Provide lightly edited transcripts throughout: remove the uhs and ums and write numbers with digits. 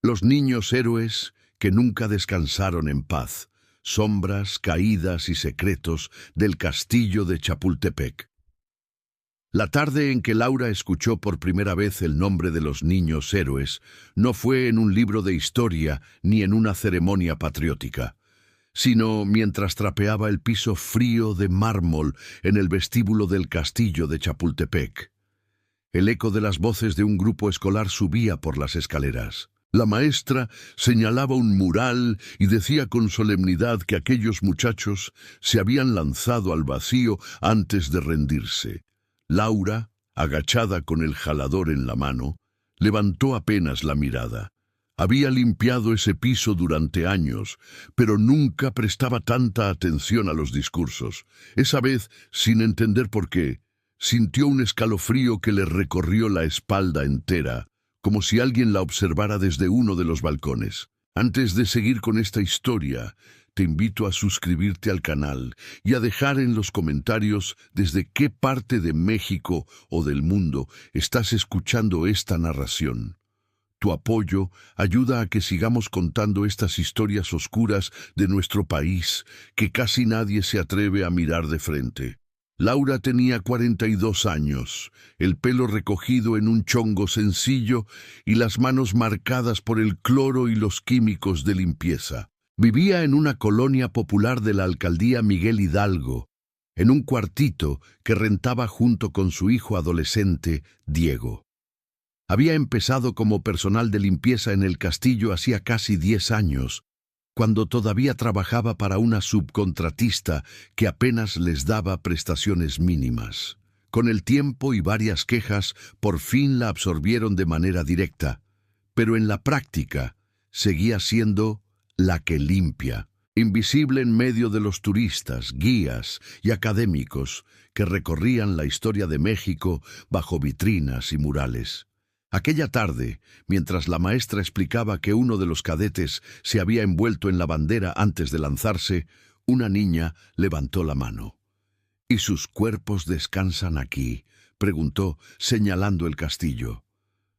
Los niños héroes que nunca descansaron en paz, sombras, caídas y secretos del castillo de Chapultepec. La tarde en que Laura escuchó por primera vez el nombre de los niños héroes no fue en un libro de historia ni en una ceremonia patriótica, sino mientras trapeaba el piso frío de mármol en el vestíbulo del castillo de Chapultepec. El eco de las voces de un grupo escolar subía por las escaleras. La maestra señalaba un mural y decía con solemnidad que aquellos muchachos se habían lanzado al vacío antes de rendirse. Laura, agachada con el jalador en la mano, levantó apenas la mirada. Había limpiado ese piso durante años, pero nunca prestaba tanta atención a los discursos. Esa vez, sin entender por qué, sintió un escalofrío que le recorrió la espalda entera, como si alguien la observara desde uno de los balcones. Antes de seguir con esta historia, te invito a suscribirte al canal y a dejar en los comentarios desde qué parte de México o del mundo estás escuchando esta narración. Tu apoyo ayuda a que sigamos contando estas historias oscuras de nuestro país que casi nadie se atreve a mirar de frente. Laura tenía 42 años, el pelo recogido en un chongo sencillo y las manos marcadas por el cloro y los químicos de limpieza. Vivía en una colonia popular de la alcaldía Miguel Hidalgo, en un cuartito que rentaba junto con su hijo adolescente, Diego. Había empezado como personal de limpieza en el castillo hacía casi 10 años, cuando todavía trabajaba para una subcontratista que apenas les daba prestaciones mínimas. Con el tiempo y varias quejas, por fin la absorbieron de manera directa, pero en la práctica seguía siendo la que limpia, invisible en medio de los turistas, guías y académicos que recorrían la historia de México bajo vitrinas y murales. Aquella tarde, mientras la maestra explicaba que uno de los cadetes se había envuelto en la bandera antes de lanzarse, una niña levantó la mano. —¿Y sus cuerpos descansan aquí? —preguntó, señalando el castillo.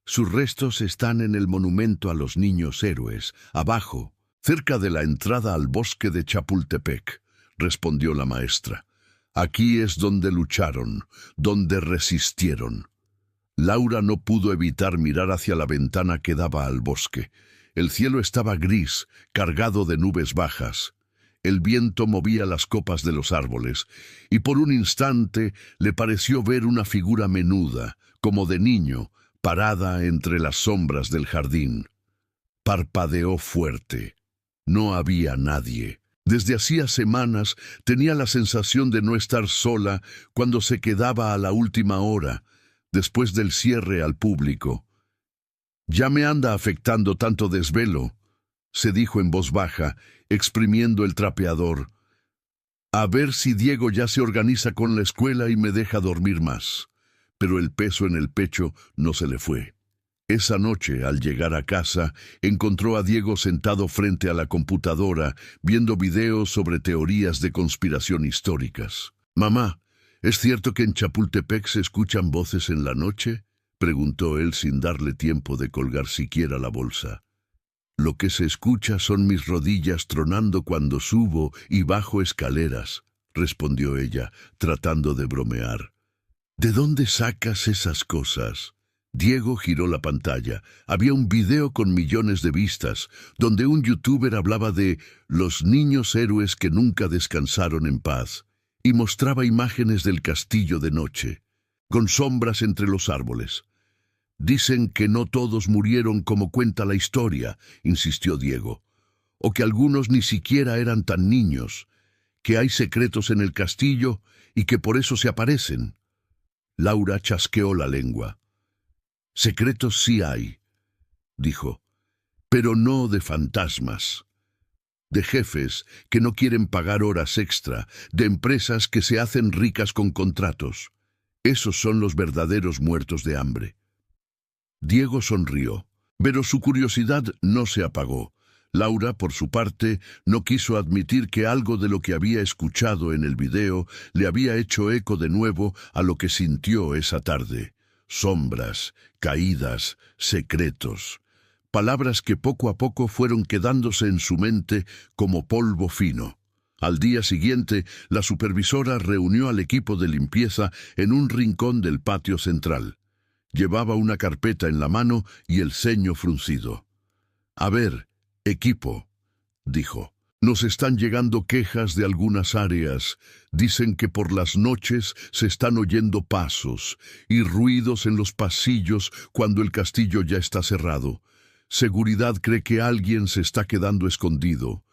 —Sus restos están en el monumento a los niños héroes, abajo, cerca de la entrada al bosque de Chapultepec —respondió la maestra. Aquí es donde lucharon, donde resistieron. Laura no pudo evitar mirar hacia la ventana que daba al bosque. El cielo estaba gris, cargado de nubes bajas. El viento movía las copas de los árboles, y por un instante le pareció ver una figura menuda, como de niño, parada entre las sombras del jardín. Parpadeó fuerte. No había nadie. Desde hacía semanas tenía la sensación de no estar sola cuando se quedaba a la última hora, después del cierre al público. «Ya me anda afectando tanto desvelo», se dijo en voz baja, exprimiendo el trapeador. «A ver si Diego ya se organiza con la escuela y me deja dormir más». Pero el peso en el pecho no se le fue. Esa noche, al llegar a casa, encontró a Diego sentado frente a la computadora, viendo videos sobre teorías de conspiración históricas. «Mamá, ¿es cierto que en Chapultepec se escuchan voces en la noche?», preguntó él sin darle tiempo de colgar siquiera la bolsa. «Lo que se escucha son mis rodillas tronando cuando subo y bajo escaleras», respondió ella, tratando de bromear. «¿De dónde sacas esas cosas?». Diego giró la pantalla. Había un video con millones de vistas, donde un youtuber hablaba de los niños héroes que nunca descansaron en paz, y mostraba imágenes del castillo de noche, con sombras entre los árboles. «Dicen que no todos murieron como cuenta la historia», insistió Diego, «o que algunos ni siquiera eran tan niños, que hay secretos en el castillo y que por eso se aparecen». Laura chasqueó la lengua. «Secretos sí hay», dijo, «pero no de fantasmas. De jefes que no quieren pagar horas extra, de empresas que se hacen ricas con contratos. Esos son los verdaderos muertos de hambre». Diego sonrió, pero su curiosidad no se apagó. Laura, por su parte, no quiso admitir que algo de lo que había escuchado en el video le había hecho eco de nuevo a lo que sintió esa tarde. Sombras, caídas, secretos. palabras que poco a poco fueron quedándose en su mente como polvo fino. Al día siguiente, la supervisora reunió al equipo de limpieza en un rincón del patio central. Llevaba una carpeta en la mano y el ceño fruncido. «A ver, equipo», dijo. «Nos están llegando quejas de algunas áreas. Dicen que por las noches se están oyendo pasos y ruidos en los pasillos cuando el castillo ya está cerrado. Seguridad cree que alguien se está quedando escondido.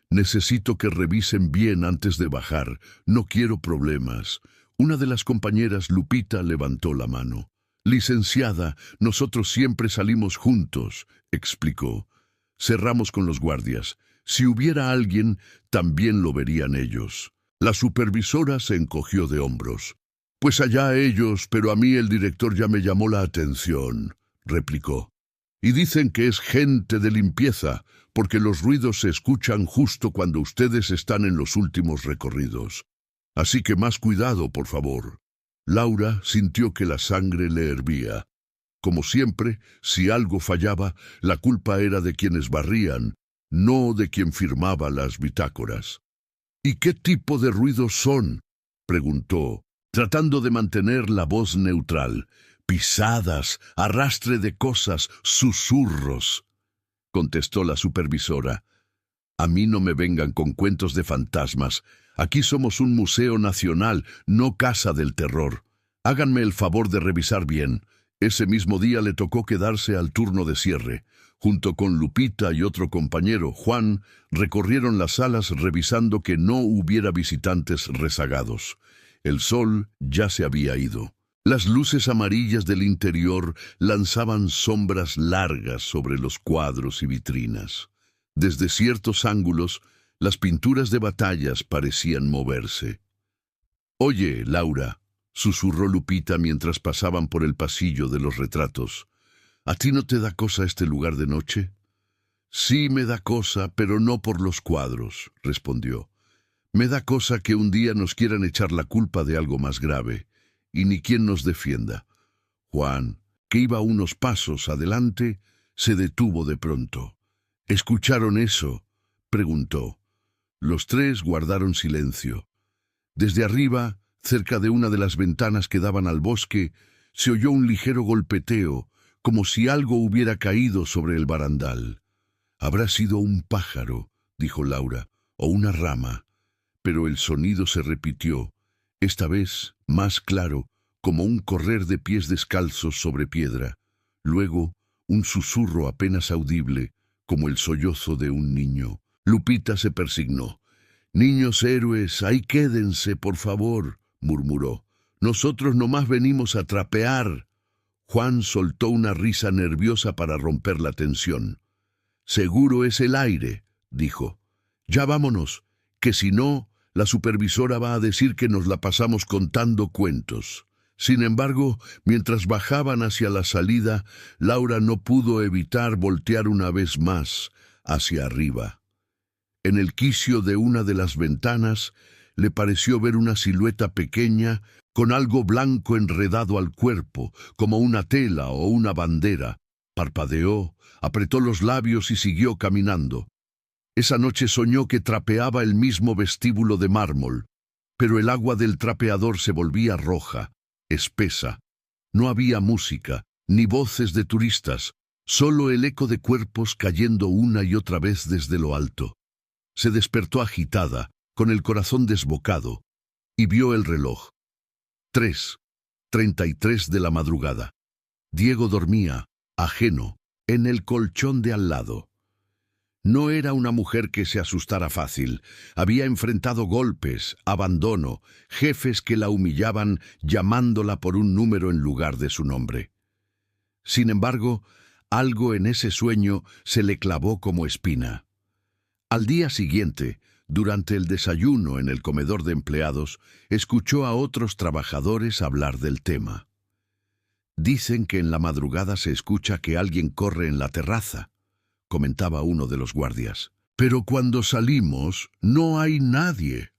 Necesito que revisen bien antes de bajar. No quiero problemas». Una de las compañeras, Lupita, levantó la mano. «Licenciada, nosotros siempre salimos juntos», explicó. «Cerramos con los guardias. Si hubiera alguien, también lo verían ellos». La supervisora se encogió de hombros. «Pues allá ellos, pero a mí el director ya me llamó la atención», replicó. «Y dicen que es gente de limpieza, porque los ruidos se escuchan justo cuando ustedes están en los últimos recorridos. Así que más cuidado, por favor». Laura sintió que la sangre le hervía. Como siempre, si algo fallaba, la culpa era de quienes barrían, no de quien firmaba las bitácoras. «¿Y qué tipo de ruidos son?», preguntó, tratando de mantener la voz neutral. «Pisadas, arrastre de cosas, susurros», contestó la supervisora. «A mí no me vengan con cuentos de fantasmas. Aquí somos un museo nacional, no casa del terror. Háganme el favor de revisar bien». Ese mismo día le tocó quedarse al turno de cierre. Junto con Lupita y otro compañero, Juan, recorrieron las salas revisando que no hubiera visitantes rezagados. El sol ya se había ido. Las luces amarillas del interior lanzaban sombras largas sobre los cuadros y vitrinas. Desde ciertos ángulos, las pinturas de batallas parecían moverse. «Oye, Laura», susurró Lupita mientras pasaban por el pasillo de los retratos, «¿a ti no te da cosa este lugar de noche?». «Sí me da cosa, pero no por los cuadros», respondió. «Me da cosa que un día nos quieran echar la culpa de algo más grave, y ni quien nos defienda». Juan, que iba unos pasos adelante, se detuvo de pronto. «¿Escucharon eso?», preguntó. Los tres guardaron silencio. Desde arriba, cerca de una de las ventanas que daban al bosque, se oyó un ligero golpeteo, como si algo hubiera caído sobre el barandal. «Habrá sido un pájaro», dijo Laura, «o una rama». Pero el sonido se repitió, esta vez más claro, como un correr de pies descalzos sobre piedra. Luego, un susurro apenas audible, como el sollozo de un niño. Lupita se persignó. «Niños héroes, ahí quédense, por favor», murmuró. «Nosotros nomás venimos a trapear». Juan soltó una risa nerviosa para romper la tensión. «Seguro es el aire», dijo. «Ya vámonos, que si no, la supervisora va a decir que nos la pasamos contando cuentos». Sin embargo, mientras bajaban hacia la salida, Laura no pudo evitar voltear una vez más hacia arriba. En el quicio de una de las ventanas, le pareció ver una silueta pequeña con algo blanco enredado al cuerpo, como una tela o una bandera. Parpadeó, apretó los labios y siguió caminando. Esa noche soñó que trapeaba el mismo vestíbulo de mármol, pero el agua del trapeador se volvía roja, espesa. No había música, ni voces de turistas, solo el eco de cuerpos cayendo una y otra vez desde lo alto. Se despertó agitada, con el corazón desbocado, y vio el reloj. 3:33 de la madrugada. Diego dormía, ajeno, en el colchón de al lado. No era una mujer que se asustara fácil. Había enfrentado golpes, abandono, jefes que la humillaban llamándola por un número en lugar de su nombre. Sin embargo, algo en ese sueño se le clavó como espina. Al día siguiente, durante el desayuno en el comedor de empleados, escuchó a otros trabajadores hablar del tema. «Dicen que en la madrugada se escucha que alguien corre en la terraza», comentaba uno de los guardias. «Pero cuando salimos, no hay nadie.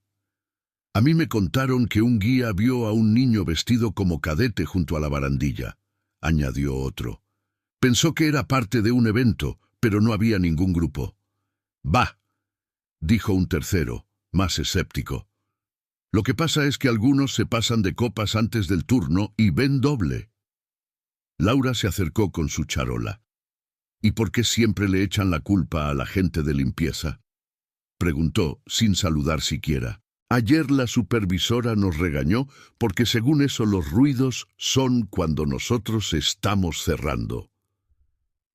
A mí me contaron que un guía vio a un niño vestido como cadete junto a la barandilla», añadió otro. Pensó que era parte de un evento, pero no había ningún grupo. «Bah», dijo un tercero, más escéptico. «Lo que pasa es que algunos se pasan de copas antes del turno y ven doble». Laura se acercó con su charola. «¿Y por qué siempre le echan la culpa a la gente de limpieza?», preguntó, sin saludar siquiera. «Ayer la supervisora nos regañó porque según eso los ruidos son cuando nosotros estamos cerrando».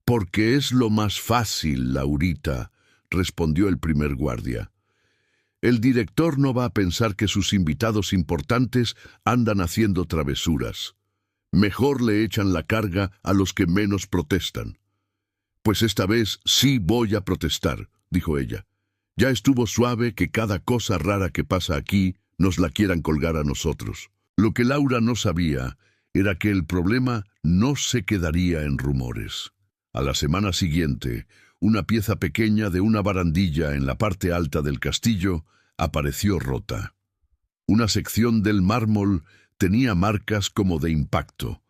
«Porque es lo más fácil, Laurita», respondió el primer guardia. «El director no va a pensar que sus invitados importantes andan haciendo travesuras. Mejor le echan la carga a los que menos protestan». «Pues esta vez sí voy a protestar», dijo ella. «Ya estuvo suave que cada cosa rara que pasa aquí nos la quieran colgar a nosotros». Lo que Laura no sabía era que el problema no se quedaría en rumores. A la semana siguiente, una pieza pequeña de una barandilla en la parte alta del castillo apareció rota. Una sección del mármol tenía marcas como de impacto.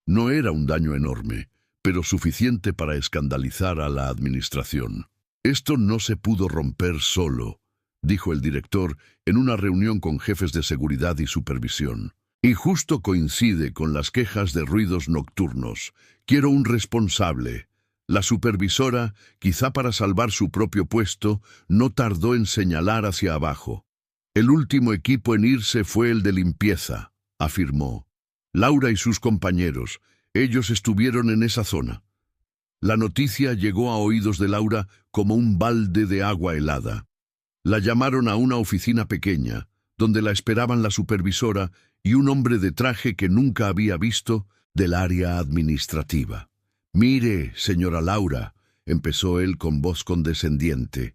No era un daño enorme, pero suficiente para escandalizar a la administración. «Esto no se pudo romper solo», dijo el director en una reunión con jefes de seguridad y supervisión. «Y justo coincide con las quejas de ruidos nocturnos. Quiero un responsable». La supervisora, quizá para salvar su propio puesto, no tardó en señalar hacia abajo. «El último equipo en irse fue el de limpieza», afirmó. «Laura y sus compañeros, ellos estuvieron en esa zona». La noticia llegó a oídos de Laura como un balde de agua helada. La llamaron a una oficina pequeña, donde la esperaban la supervisora y un hombre de traje que nunca había visto del área administrativa. «Mire, señora Laura», empezó él con voz condescendiente,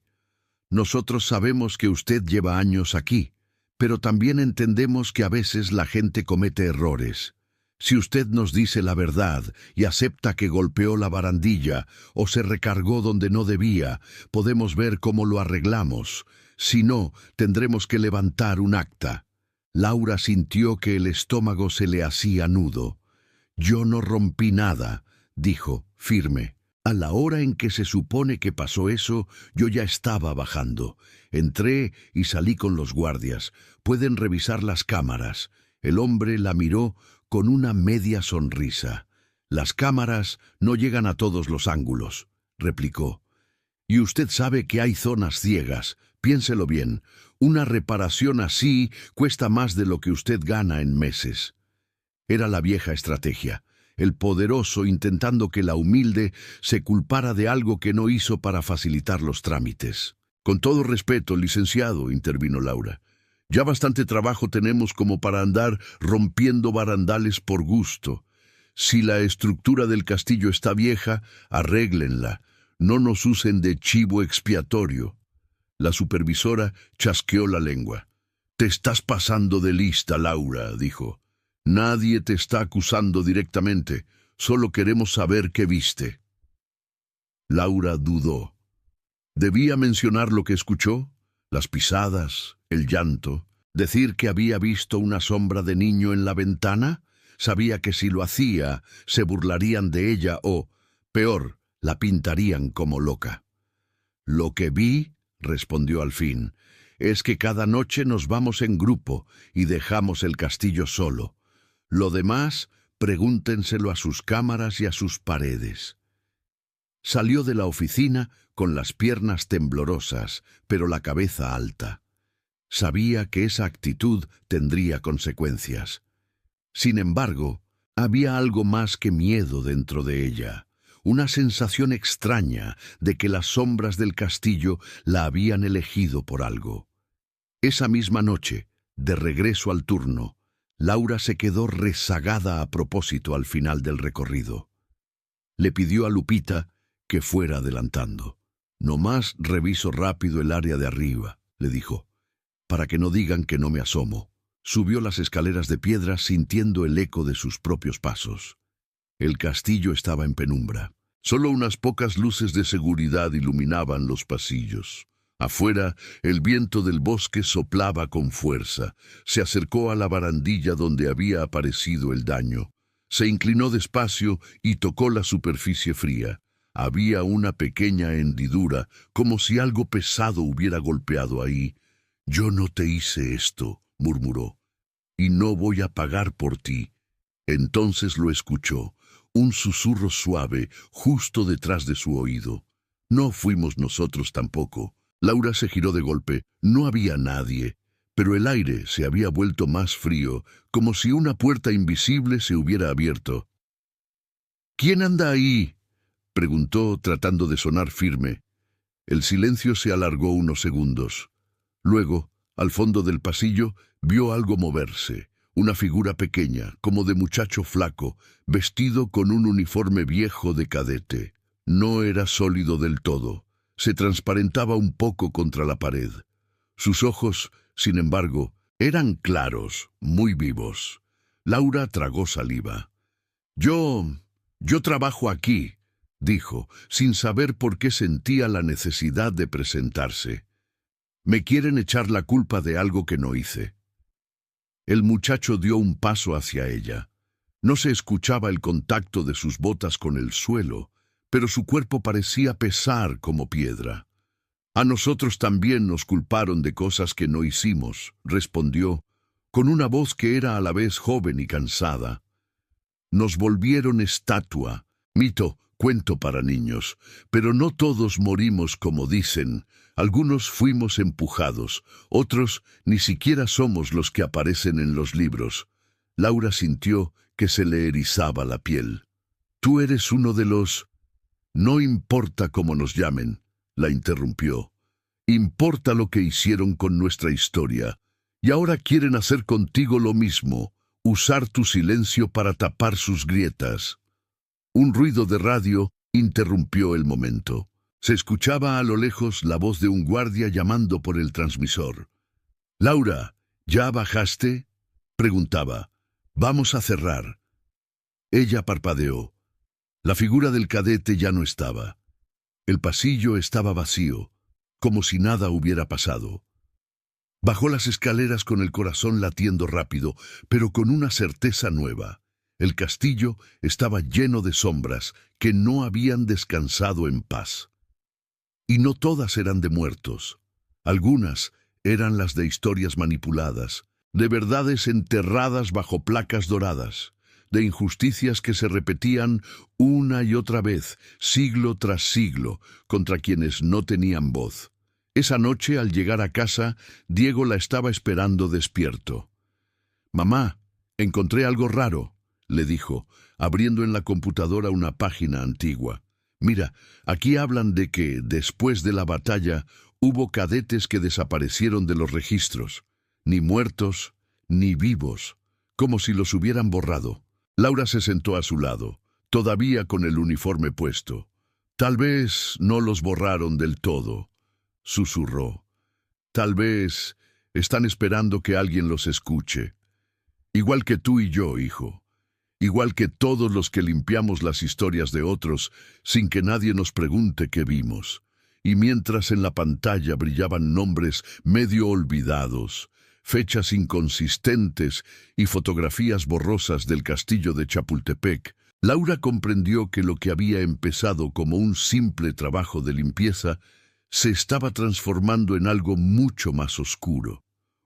«nosotros sabemos que usted lleva años aquí, pero también entendemos que a veces la gente comete errores. Si usted nos dice la verdad y acepta que golpeó la barandilla o se recargó donde no debía, podemos ver cómo lo arreglamos. Si no, tendremos que levantar un acta». Laura sintió que el estómago se le hacía nudo. «Yo no rompí nada», dijo, firme. «A la hora en que se supone que pasó eso, yo ya estaba bajando. Entré y salí con los guardias. Pueden revisar las cámaras». El hombre la miró con una media sonrisa. «Las cámaras no llegan a todos los ángulos», replicó. «Y usted sabe que hay zonas ciegas. Piénselo bien. Una reparación así cuesta más de lo que usted gana en meses». Era la vieja estrategia. El poderoso intentando que la humilde se culpara de algo que no hizo para facilitar los trámites. «Con todo respeto, licenciado», intervino Laura, «ya bastante trabajo tenemos como para andar rompiendo barandales por gusto. Si la estructura del castillo está vieja, arréglenla. No nos usen de chivo expiatorio». La supervisora chasqueó la lengua. «Te estás pasando de lista, Laura», dijo. «Nadie te está acusando directamente. Solo queremos saber qué viste». Laura dudó. ¿Debía mencionar lo que escuchó? Las pisadas, el llanto. ¿Decir que había visto una sombra de niño en la ventana? Sabía que si lo hacía, se burlarían de ella o, peor, la pintarían como loca. «Lo que vi», respondió al fin, «es que cada noche nos vamos en grupo y dejamos el castillo solo. Lo demás, pregúntenselo a sus cámaras y a sus paredes». Salió de la oficina con las piernas temblorosas, pero la cabeza alta. Sabía que esa actitud tendría consecuencias. Sin embargo, había algo más que miedo dentro de ella, una sensación extraña de que las sombras del castillo la habían elegido por algo. Esa misma noche, de regreso al turno, Laura se quedó rezagada a propósito al final del recorrido. Le pidió a Lupita que fuera adelantando. «Nomás reviso rápido el área de arriba», le dijo, «para que no digan que no me asomo». Subió las escaleras de piedra sintiendo el eco de sus propios pasos. El castillo estaba en penumbra. Solo unas pocas luces de seguridad iluminaban los pasillos. Afuera, el viento del bosque soplaba con fuerza. Se acercó a la barandilla donde había aparecido el daño. Se inclinó despacio y tocó la superficie fría. Había una pequeña hendidura, como si algo pesado hubiera golpeado ahí. «Yo no te hice esto», murmuró, «y no voy a pagar por ti». Entonces lo escuchó, un susurro suave justo detrás de su oído. No fuimos nosotros tampoco. Laura se giró de golpe. No había nadie, pero el aire se había vuelto más frío, como si una puerta invisible se hubiera abierto. «¿Quién anda ahí?», preguntó, tratando de sonar firme. El silencio se alargó unos segundos. Luego, al fondo del pasillo, vio algo moverse, una figura pequeña, como de muchacho flaco, vestido con un uniforme viejo de cadete. No era sólido del todo, se transparentaba un poco contra la pared. Sus ojos, sin embargo, eran claros, muy vivos. Laura tragó saliva. Yo trabajo aquí», dijo, sin saber por qué sentía la necesidad de presentarse. «Me quieren echar la culpa de algo que no hice». El muchacho dio un paso hacia ella. No se escuchaba el contacto de sus botas con el suelo, pero su cuerpo parecía pesar como piedra. «A nosotros también nos culparon de cosas que no hicimos», respondió, con una voz que era a la vez joven y cansada. «Nos volvieron estatua, mito, cuento para niños, pero no todos morimos como dicen. Algunos fuimos empujados, otros ni siquiera somos los que aparecen en los libros». Laura sintió que se le erizaba la piel. «Tú eres uno de los...». «No importa cómo nos llamen», la interrumpió. «Importa lo que hicieron con nuestra historia. Y ahora quieren hacer contigo lo mismo, usar tu silencio para tapar sus grietas». Un ruido de radio interrumpió el momento. Se escuchaba a lo lejos la voz de un guardia llamando por el transmisor. «Laura, ¿ya bajaste?», preguntaba. «Vamos a cerrar». Ella parpadeó. La figura del cadete ya no estaba. El pasillo estaba vacío, como si nada hubiera pasado. Bajó las escaleras con el corazón latiendo rápido, pero con una certeza nueva. El castillo estaba lleno de sombras que no habían descansado en paz. Y no todas eran de muertos. Algunas eran las de historias manipuladas, de verdades enterradas bajo placas doradas, de injusticias que se repetían una y otra vez, siglo tras siglo, contra quienes no tenían voz. Esa noche, al llegar a casa, Diego la estaba esperando despierto. «Mamá, encontré algo raro», le dijo, abriendo en la computadora una página antigua. «Mira, aquí hablan de que, después de la batalla, hubo cadetes que desaparecieron de los registros, ni muertos, ni vivos, como si los hubieran borrado». Laura se sentó a su lado, todavía con el uniforme puesto. «Tal vez no los borraron del todo», susurró. «Tal vez están esperando que alguien los escuche. Igual que tú y yo, hijo. Igual que todos los que limpiamos las historias de otros sin que nadie nos pregunte qué vimos. Y mientras en la pantalla brillaban nombres medio olvidados, fechas inconsistentes y fotografías borrosas del castillo de Chapultepec, Laura comprendió que lo que había empezado como un simple trabajo de limpieza se estaba transformando en algo mucho más oscuro.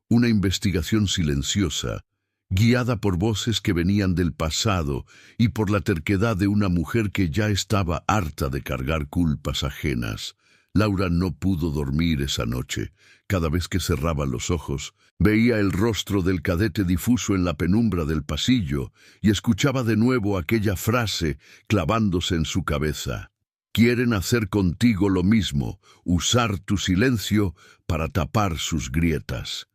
Una investigación silenciosa, guiada por voces que venían del pasado y por la terquedad de una mujer que ya estaba harta de cargar culpas ajenas. Laura no pudo dormir esa noche. Cada vez que cerraba los ojos, veía el rostro del cadete difuso en la penumbra del pasillo y escuchaba de nuevo aquella frase clavándose en su cabeza. «Quieren hacer contigo lo mismo, usar tu silencio para tapar sus grietas».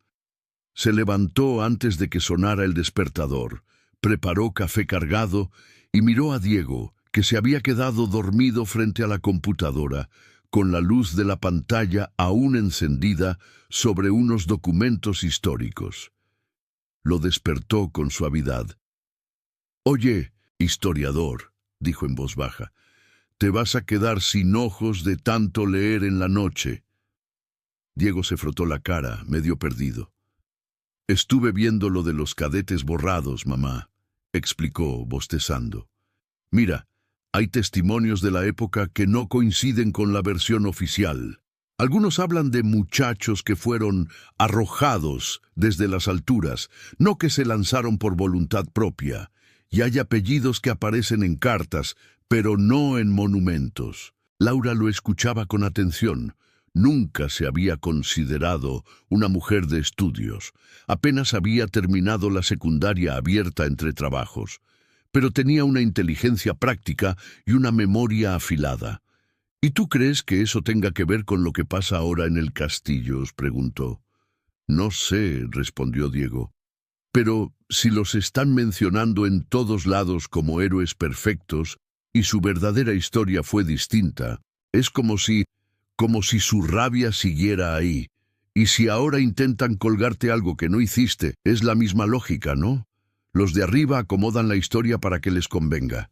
Se levantó antes de que sonara el despertador, preparó café cargado y miró a Diego, que se había quedado dormido frente a la computadora, con la luz de la pantalla aún encendida sobre unos documentos históricos. Lo despertó con suavidad. «Oye, historiador», dijo en voz baja, «te vas a quedar sin ojos de tanto leer en la noche». Diego se frotó la cara, medio perdido. «Estuve viendo lo de los cadetes borrados, mamá. explicó, bostezando. Mira, hay testimonios de la época que no coinciden con la versión oficial. Algunos hablan de muchachos que fueron arrojados desde las alturas, no que se lanzaron por voluntad propia, y hay apellidos que aparecen en cartas, pero no en monumentos. Laura lo escuchaba con atención. Nunca se había considerado una mujer de estudios. Apenas había terminado la secundaria abierta entre trabajos. Pero tenía una inteligencia práctica y una memoria afilada. ¿Y tú crees que eso tenga que ver con lo que pasa ahora en el castillo?, preguntó. No sé, respondió Diego. Pero si los están mencionando en todos lados como héroes perfectos y su verdadera historia fue distinta, es como si su rabia siguiera ahí. Y si ahora intentan colgarte algo que no hiciste, es la misma lógica, ¿no? Los de arriba acomodan la historia para que les convenga.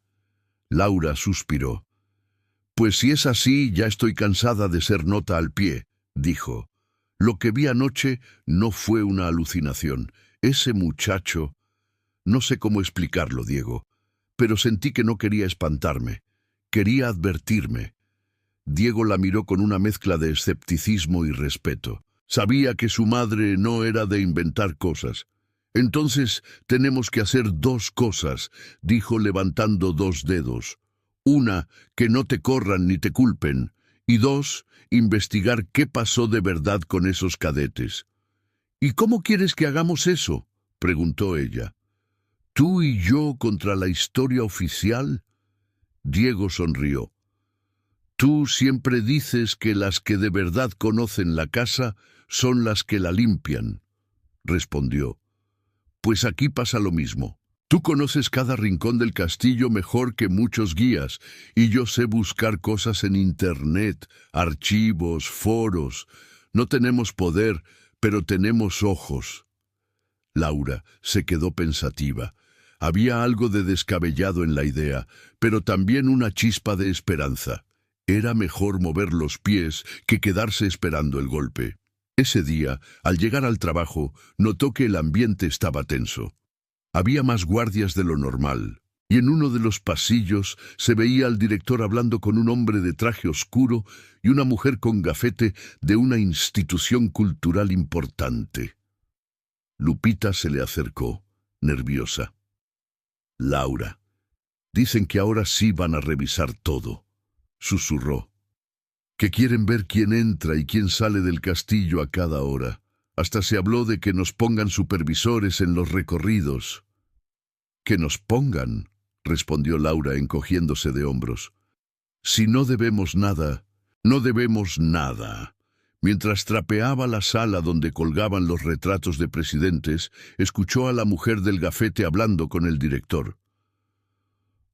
Laura suspiró. Pues si es así, ya estoy cansada de ser nota al pie, dijo. Lo que vi anoche no fue una alucinación. Ese muchacho... No sé cómo explicarlo, Diego, pero sentí que no quería espantarme. Quería advertirme. Diego la miró con una mezcla de escepticismo y respeto. Sabía que su madre no era de inventar cosas. Entonces tenemos que hacer dos cosas, dijo levantando dos dedos. Una, que no te corran ni te culpen. Y dos, investigar qué pasó de verdad con esos cadetes. ¿Y cómo quieres que hagamos eso?, preguntó ella. ¿Tú y yo contra la historia oficial? Diego sonrió. Tú siempre dices que las que de verdad conocen la casa son las que la limpian, respondió. Pues aquí pasa lo mismo. Tú conoces cada rincón del castillo mejor que muchos guías, y yo sé buscar cosas en internet, archivos, foros. No tenemos poder, pero tenemos ojos. Laura se quedó pensativa. Había algo de descabellado en la idea, pero también una chispa de esperanza. Era mejor mover los pies que quedarse esperando el golpe. Ese día, al llegar al trabajo, notó que el ambiente estaba tenso. Había más guardias de lo normal, y en uno de los pasillos se veía al director hablando con un hombre de traje oscuro y una mujer con gafete de una institución cultural importante. Lupita se le acercó, nerviosa. Laura, dicen que ahora sí van a revisar todo, susurró. Que quieren ver quién entra y quién sale del castillo a cada hora. Hasta se habló de que nos pongan supervisores en los recorridos. —¿Que nos pongan? —respondió Laura encogiéndose de hombros. Si no debemos nada, no debemos nada. Mientras trapeaba la sala donde colgaban los retratos de presidentes, escuchó a la mujer del gafete hablando con el director.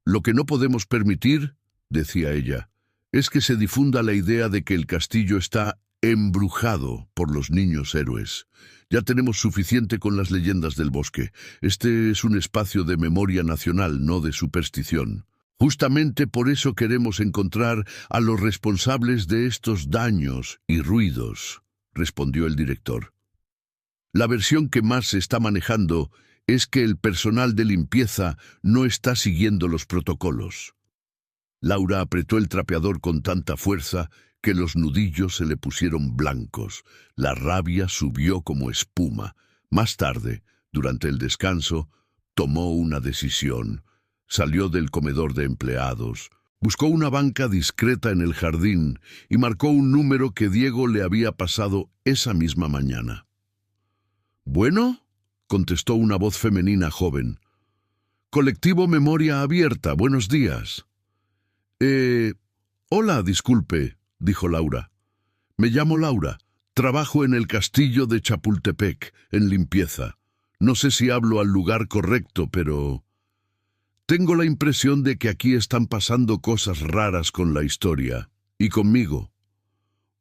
Lo que no podemos permitir, decía ella, es que se difunda la idea de que el castillo está embrujado por los niños héroes. Ya tenemos suficiente con las leyendas del bosque. Este es un espacio de memoria nacional, no de superstición. Justamente por eso queremos encontrar a los responsables de estos daños y ruidos, respondió el director. La versión que más se está manejando es que el personal de limpieza no está siguiendo los protocolos. Laura apretó el trapeador con tanta fuerza que los nudillos se le pusieron blancos. La rabia subió como espuma. Más tarde, durante el descanso, tomó una decisión. Salió del comedor de empleados, buscó una banca discreta en el jardín y marcó un número que Diego le había pasado esa misma mañana. «¿Bueno?», contestó una voz femenina joven. «Colectivo Memoria Abierta, buenos días». Hola, disculpe», dijo Laura. «Me llamo Laura. Trabajo en el castillo de Chapultepec, en limpieza. No sé si hablo al lugar correcto, pero... tengo la impresión de que aquí están pasando cosas raras con la historia. Y conmigo».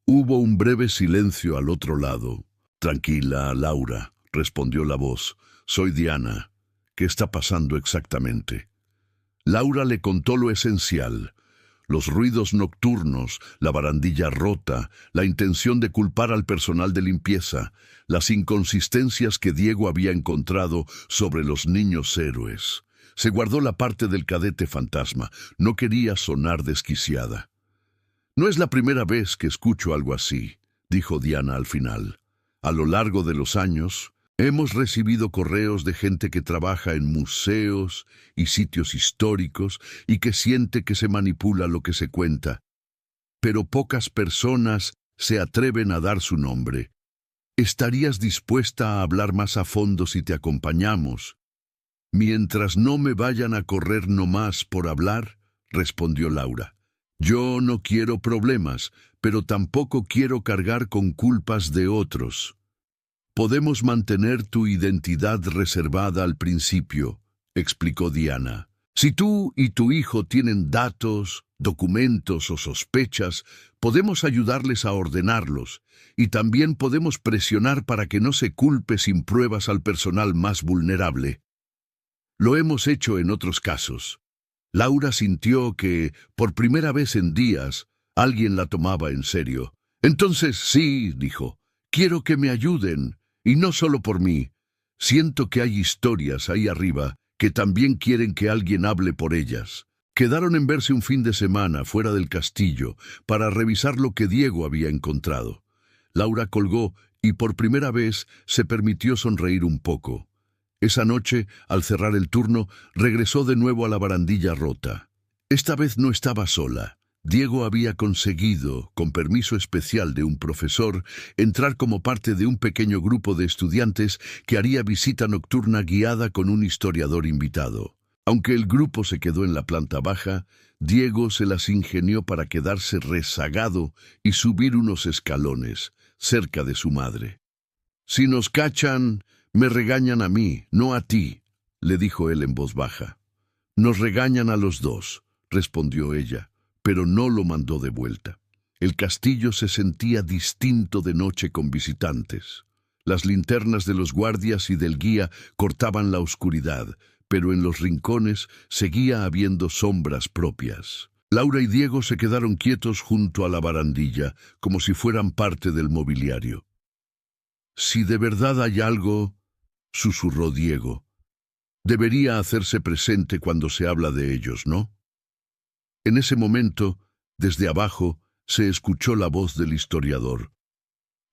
Hubo un breve silencio al otro lado. «Tranquila, Laura», respondió la voz. «Soy Diana. ¿Qué está pasando exactamente?» Laura le contó lo esencial. Los ruidos nocturnos, la barandilla rota, la intención de culpar al personal de limpieza, las inconsistencias que Diego había encontrado sobre los niños héroes. se guardó la parte del cadete fantasma. No quería sonar desquiciada. «No es la primera vez que escucho algo así», dijo Diana al final. «A lo largo de los años, hemos recibido correos de gente que trabaja en museos y sitios históricos y que siente que se manipula lo que se cuenta. Pero pocas personas se atreven a dar su nombre. ¿Estarías dispuesta a hablar más a fondo si te acompañamos?» «Mientras no me vayan a correr nomás por hablar», respondió Laura. «Yo no quiero problemas, pero tampoco quiero cargar con culpas de otros. Podemos mantener tu identidad reservada al principio», explicó Diana. «Si tú y tu hijo tienen datos, documentos o sospechas, podemos ayudarles a ordenarlos, y también podemos presionar para que no se culpe sin pruebas al personal más vulnerable. Lo hemos hecho en otros casos». Laura sintió que, por primera vez en días, alguien la tomaba en serio. «Entonces sí», dijo, «quiero que me ayuden, y no solo por mí. Siento que hay historias ahí arriba que también quieren que alguien hable por ellas». Quedaron en verse un fin de semana fuera del castillo para revisar lo que Diego había encontrado. Laura colgó y por primera vez se permitió sonreír un poco. Esa noche, al cerrar el turno, regresó de nuevo a la barandilla rota. Esta vez no estaba sola. Diego había conseguido, con permiso especial de un profesor, entrar como parte de un pequeño grupo de estudiantes que haría visita nocturna guiada con un historiador invitado. Aunque el grupo se quedó en la planta baja, Diego se las ingenió para quedarse rezagado y subir unos escalones, cerca de su madre. «Si nos cachan, me regañan a mí, no a ti», le dijo él en voz baja. «Nos regañan a los dos», respondió ella, pero no lo mandó de vuelta. El castillo se sentía distinto de noche con visitantes. Las linternas de los guardias y del guía cortaban la oscuridad, pero en los rincones seguía habiendo sombras propias. Laura y Diego se quedaron quietos junto a la barandilla, como si fueran parte del mobiliario. «Si de verdad hay algo», susurró Diego, «debería hacerse presente cuando se habla de ellos, ¿no?». En ese momento, desde abajo, se escuchó la voz del historiador.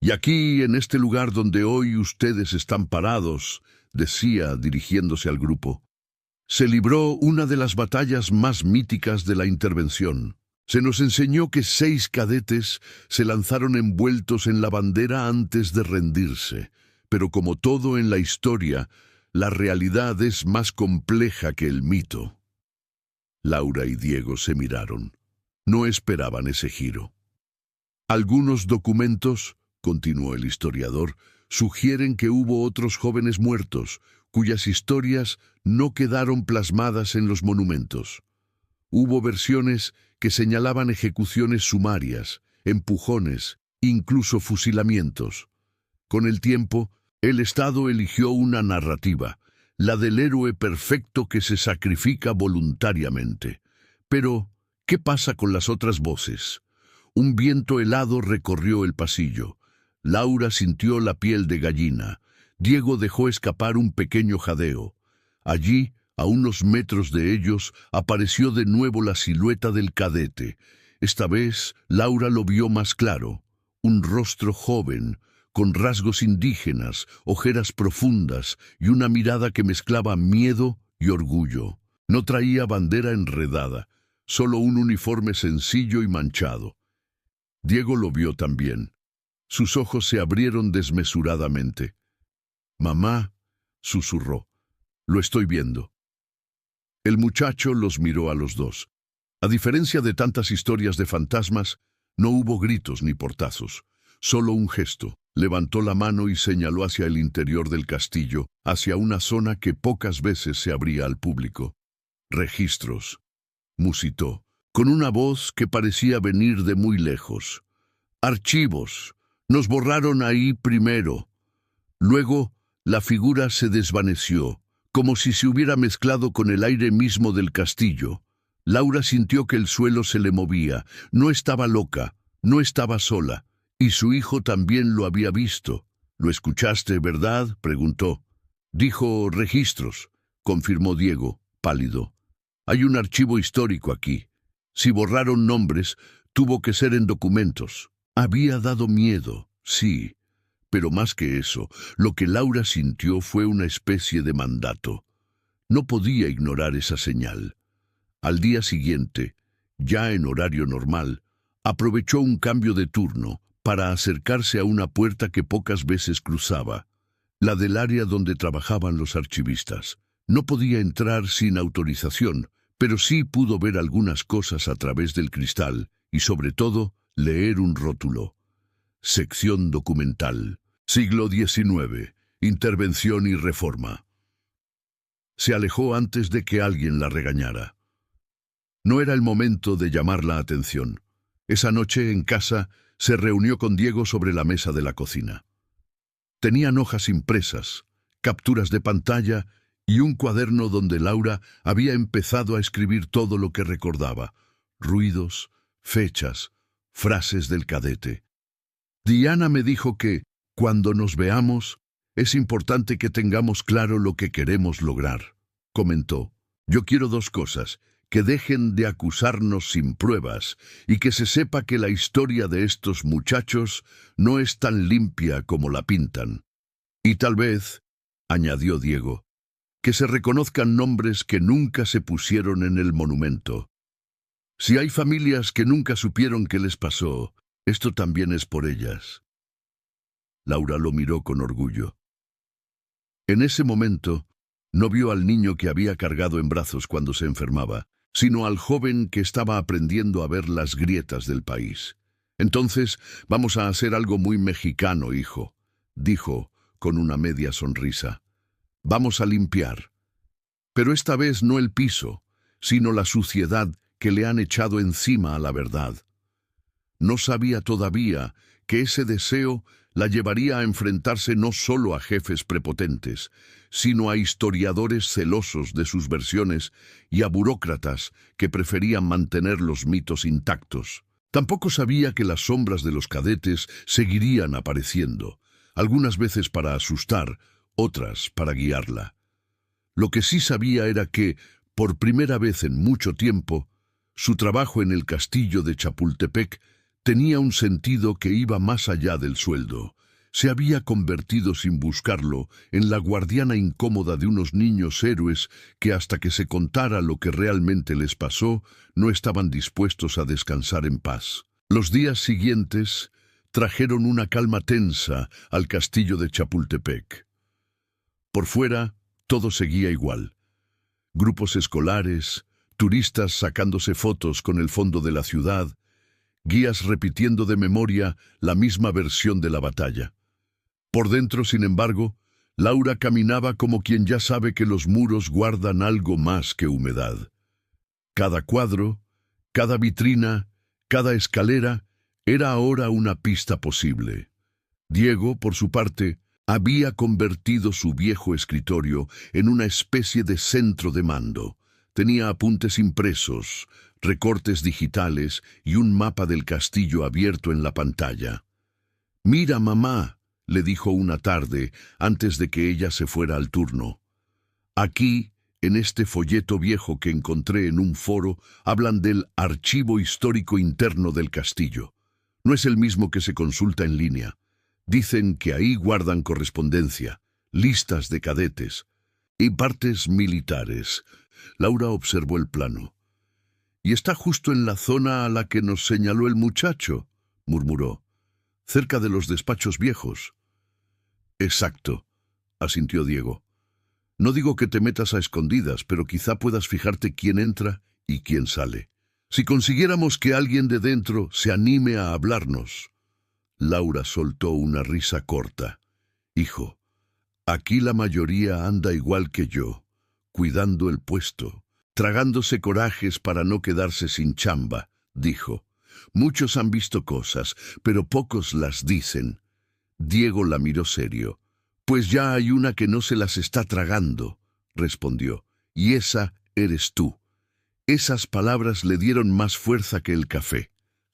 «Y aquí, en este lugar donde hoy ustedes están parados», decía, dirigiéndose al grupo, «se libró una de las batallas más míticas de la intervención. Se nos enseñó que 6 cadetes se lanzaron envueltos en la bandera antes de rendirse, pero como todo en la historia, la realidad es más compleja que el mito». Laura y Diego se miraron. No esperaban ese giro. «Algunos documentos», continuó el historiador, «sugieren que hubo otros jóvenes muertos, cuyas historias no quedaron plasmadas en los monumentos. Hubo versiones que señalaban ejecuciones sumarias, empujones, incluso fusilamientos. Con el tiempo, el Estado eligió una narrativa, la del héroe perfecto que se sacrifica voluntariamente. Pero, ¿qué pasa con las otras voces?». Un viento helado recorrió el pasillo. Laura sintió la piel de gallina. Diego dejó escapar un pequeño jadeo. Allí, a unos metros de ellos, apareció de nuevo la silueta del cadete. Esta vez, Laura lo vio más claro. Un rostro joven, con rasgos indígenas, ojeras profundas y una mirada que mezclaba miedo y orgullo. No traía bandera enredada, solo un uniforme sencillo y manchado. Diego lo vio también. Sus ojos se abrieron desmesuradamente. «Mamá», susurró, «lo estoy viendo». El muchacho los miró a los dos. A diferencia de tantas historias de fantasmas, no hubo gritos ni portazos, solo un gesto. Levantó la mano y señaló hacia el interior del castillo, hacia una zona que pocas veces se abría al público. «Registros», musitó, con una voz que parecía venir de muy lejos. «Archivos. Nos borraron ahí primero». Luego, la figura se desvaneció, como si se hubiera mezclado con el aire mismo del castillo. Laura sintió que el suelo se le movía. No estaba loca, no estaba sola, y su hijo también lo había visto. «¿Lo escuchaste, verdad?», preguntó. «Dijo registros», confirmó Diego, pálido. Hay un archivo histórico aquí. Si borraron nombres, tuvo que ser en documentos. Había dado miedo, sí, pero más que eso, lo que Laura sintió fue una especie de mandato. No podía ignorar esa señal. Al día siguiente, ya en horario normal, aprovechó un cambio de turno para acercarse a una puerta que pocas veces cruzaba, la del área donde trabajaban los archivistas. No podía entrar sin autorización, pero sí pudo ver algunas cosas a través del cristal y, sobre todo, leer un rótulo. Sección documental. Siglo XIX. Intervención y reforma. Se alejó antes de que alguien la regañara. No era el momento de llamar la atención. Esa noche, en casa, se reunió con Diego sobre la mesa de la cocina. Tenían hojas impresas, capturas de pantalla y un cuaderno donde Laura había empezado a escribir todo lo que recordaba: ruidos, fechas, frases del cadete. Diana me dijo que, cuando nos veamos, es importante que tengamos claro lo que queremos lograr, comentó. Yo quiero dos cosas: que dejen de acusarnos sin pruebas y que se sepa que la historia de estos muchachos no es tan limpia como la pintan. Y tal vez, añadió Diego, que se reconozcan nombres que nunca se pusieron en el monumento. Si hay familias que nunca supieron qué les pasó, esto también es por ellas. Laura lo miró con orgullo. En ese momento, no vio al niño que había cargado en brazos cuando se enfermaba, sino al joven que estaba aprendiendo a ver las grietas del país. Entonces, vamos a hacer algo muy mexicano, hijo, dijo con una media sonrisa. Vamos a limpiar. Pero esta vez no el piso, sino la suciedad que le han echado encima a la verdad. No sabía todavía que ese deseo la llevaría a enfrentarse no solo a jefes prepotentes, sino a historiadores celosos de sus versiones y a burócratas que preferían mantener los mitos intactos. Tampoco sabía que las sombras de los cadetes seguirían apareciendo, algunas veces para asustar, otras para guiarla. Lo que sí sabía era que, por primera vez en mucho tiempo, su trabajo en el castillo de Chapultepec tenía un sentido que iba más allá del sueldo. Se había convertido sin buscarlo en la guardiana incómoda de unos niños héroes que, hasta que se contara lo que realmente les pasó, no estaban dispuestos a descansar en paz. Los días siguientes trajeron una calma tensa al castillo de Chapultepec. Por fuera, todo seguía igual. Grupos escolares, turistas sacándose fotos con el fondo de la ciudad, guías repitiendo de memoria la misma versión de la batalla. Por dentro, sin embargo, Laura caminaba como quien ya sabe que los muros guardan algo más que humedad. Cada cuadro, cada vitrina, cada escalera era ahora una pista posible. Diego, por su parte, había convertido su viejo escritorio en una especie de centro de mando. Tenía apuntes impresos, recortes digitales y un mapa del castillo abierto en la pantalla. «Mira, mamá», le dijo una tarde antes de que ella se fuera al turno. «Aquí, en este folleto viejo que encontré en un foro, hablan del archivo histórico interno del castillo. No es el mismo que se consulta en línea. Dicen que ahí guardan correspondencia, listas de cadetes y partes militares». Laura observó el plano. «Y está justo en la zona a la que nos señaló el muchacho», murmuró, «cerca de los despachos viejos». «Exacto», asintió Diego. «No digo que te metas a escondidas, pero quizá puedas fijarte quién entra y quién sale. Si consiguiéramos que alguien de dentro se anime a hablarnos». Laura soltó una risa corta. «Hijo, aquí la mayoría anda igual que yo, cuidando el puesto, tragándose corajes para no quedarse sin chamba», dijo. «Muchos han visto cosas, pero pocos las dicen». Diego la miró serio. «Pues ya hay una que no se las está tragando», respondió, «y esa eres tú». Esas palabras le dieron más fuerza que el café.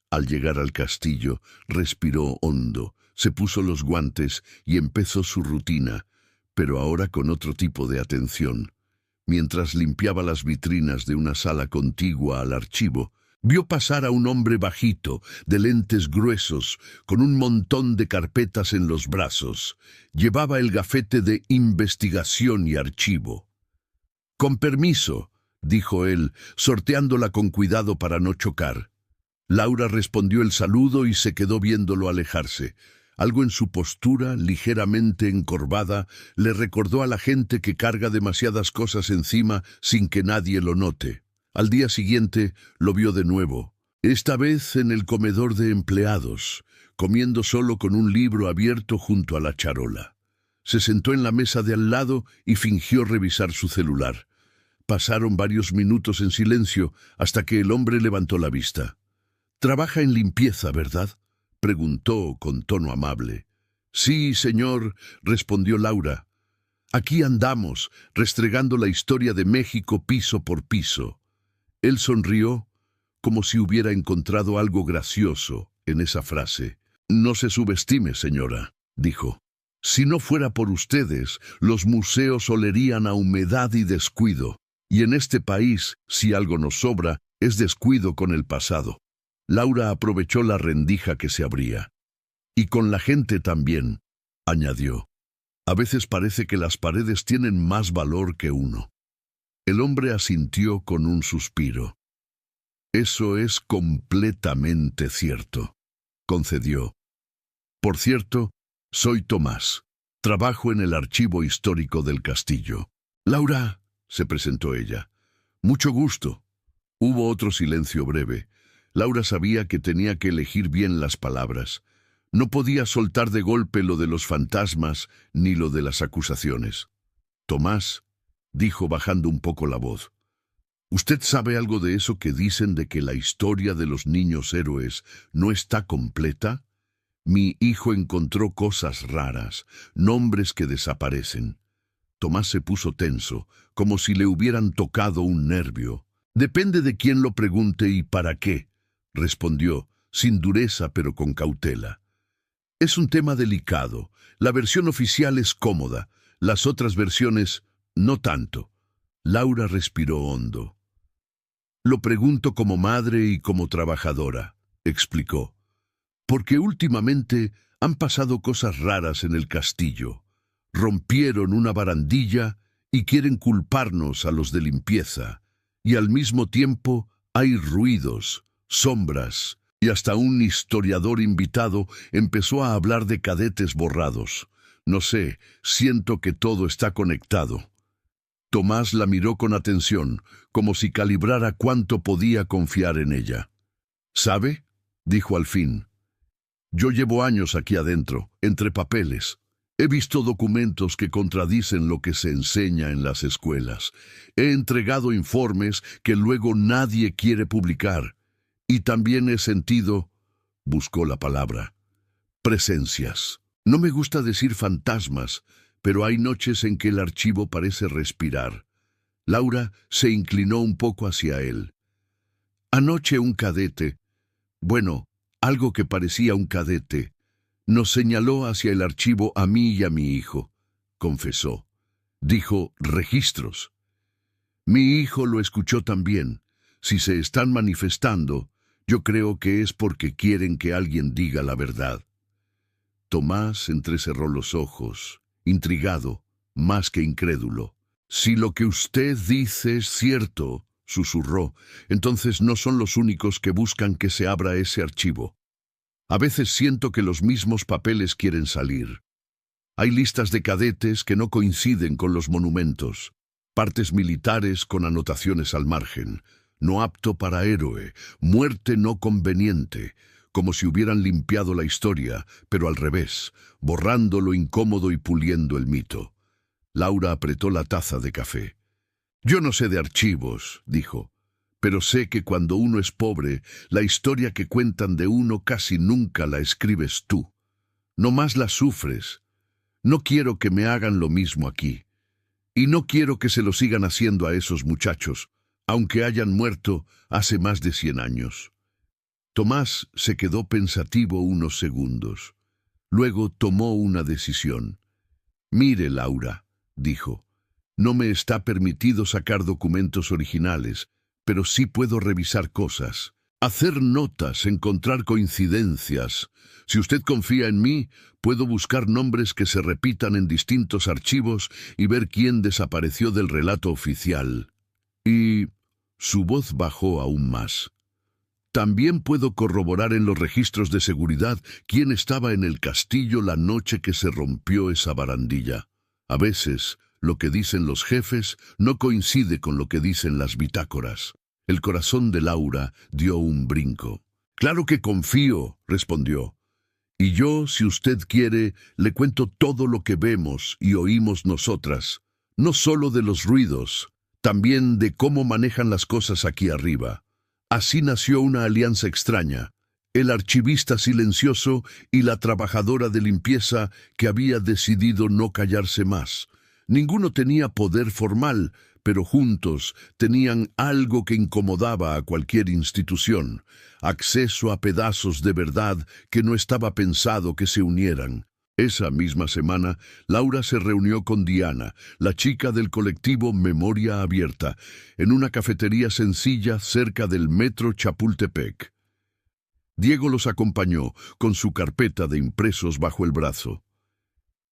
Al llegar al castillo, respiró hondo, se puso los guantes y empezó su rutina, pero ahora con otro tipo de atención. Mientras limpiaba las vitrinas de una sala contigua al archivo, vio pasar a un hombre bajito, de lentes gruesos, con un montón de carpetas en los brazos. Llevaba el gafete de investigación y archivo. «Con permiso», dijo él, sorteándola con cuidado para no chocar. Laura respondió el saludo y se quedó viéndolo alejarse. Algo en su postura, ligeramente encorvada, le recordó a la gente que carga demasiadas cosas encima sin que nadie lo note. Al día siguiente lo vio de nuevo, esta vez en el comedor de empleados, comiendo solo con un libro abierto junto a la charola. Se sentó en la mesa de al lado y fingió revisar su celular. Pasaron varios minutos en silencio hasta que el hombre levantó la vista. «¿Trabaja en limpieza, verdad?», preguntó con tono amable. «Sí, señor», respondió Laura. «Aquí andamos, restregando la historia de México piso por piso». Él sonrió, como si hubiera encontrado algo gracioso en esa frase. «No se subestime, señora», dijo. «Si no fuera por ustedes, los museos olerían a humedad y descuido. Y en este país, si algo nos sobra, es descuido con el pasado». Laura aprovechó la rendija que se abría. «Y con la gente también», añadió. «A veces parece que las paredes tienen más valor que uno». El hombre asintió con un suspiro. «Eso es completamente cierto», concedió. «Por cierto, soy Tomás. Trabajo en el archivo histórico del castillo». «Laura», se presentó ella. «Mucho gusto». Hubo otro silencio breve. Laura sabía que tenía que elegir bien las palabras. No podía soltar de golpe lo de los fantasmas ni lo de las acusaciones. «Tomás», dijo bajando un poco la voz, «¿usted sabe algo de eso que dicen de que la historia de los niños héroes no está completa? Mi hijo encontró cosas raras, nombres que desaparecen». Tomás se puso tenso, como si le hubieran tocado un nervio. «Depende de quién lo pregunte y para qué», respondió, sin dureza pero con cautela. «Es un tema delicado. La versión oficial es cómoda, las otras versiones no tanto». Laura respiró hondo. «Lo pregunto como madre y como trabajadora», explicó, «porque últimamente han pasado cosas raras en el castillo. Rompieron una barandilla y quieren culparnos a los de limpieza, y al mismo tiempo hay ruidos, sombras, y hasta un historiador invitado empezó a hablar de cadetes borrados. No sé, siento que todo está conectado». Tomás la miró con atención, como si calibrara cuánto podía confiar en ella. «¿Sabe?», dijo al fin. «Yo llevo años aquí adentro, entre papeles. He visto documentos que contradicen lo que se enseña en las escuelas. He entregado informes que luego nadie quiere publicar. Y también he sentido», buscó la palabra, «presencias. No me gusta decir fantasmas, pero hay noches en que el archivo parece respirar». Laura se inclinó un poco hacia él. «Anoche un cadete, bueno, algo que parecía un cadete, nos señaló hacia el archivo a mí y a mi hijo», confesó. Dijo «registros». «Mi hijo lo escuchó también. Si se están manifestando, yo creo que es porque quieren que alguien diga la verdad». Tomás entrecerró los ojos, intrigado, más que incrédulo. «Si lo que usted dice es cierto», susurró, «entonces no son los únicos que buscan que se abra ese archivo. A veces siento que los mismos papeles quieren salir. Hay listas de cadetes que no coinciden con los monumentos, partes militares con anotaciones al margen, no apto para héroe, muerte no conveniente, como si hubieran limpiado la historia, pero al revés, borrando lo incómodo y puliendo el mito». Laura apretó la taza de café. «Yo no sé de archivos», dijo, «pero sé que cuando uno es pobre, la historia que cuentan de uno casi nunca la escribes tú. No más la sufres. No quiero que me hagan lo mismo aquí. Y no quiero que se lo sigan haciendo a esos muchachos, aunque hayan muerto hace más de 100 años». Tomás se quedó pensativo unos segundos. Luego tomó una decisión. «Mire, Laura», dijo, No me está permitido sacar documentos originales, pero sí puedo revisar cosas, hacer notas, encontrar coincidencias. Si usted confía en mí, puedo buscar nombres que se repitan en distintos archivos y ver quién desapareció del relato oficial. Y su voz bajó aún más. También puedo corroborar en los registros de seguridad quién estaba en el castillo la noche que se rompió esa barandilla. A veces, lo que dicen los jefes no coincide con lo que dicen las bitácoras. El corazón de Laura dio un brinco. «Claro que confío», respondió. «Y yo, si usted quiere, le cuento todo lo que vemos y oímos nosotras. No solo de los ruidos, también de cómo manejan las cosas aquí arriba». Así nació una alianza extraña, el archivista silencioso y la trabajadora de limpieza que había decidido no callarse más. Ninguno tenía poder formal, pero juntos tenían algo que incomodaba a cualquier institución, acceso a pedazos de verdad que no estaba pensado que se unieran. Esa misma semana, Laura se reunió con Diana, la chica del colectivo Memoria Abierta, en una cafetería sencilla cerca del metro Chapultepec. Diego los acompañó, con su carpeta de impresos bajo el brazo.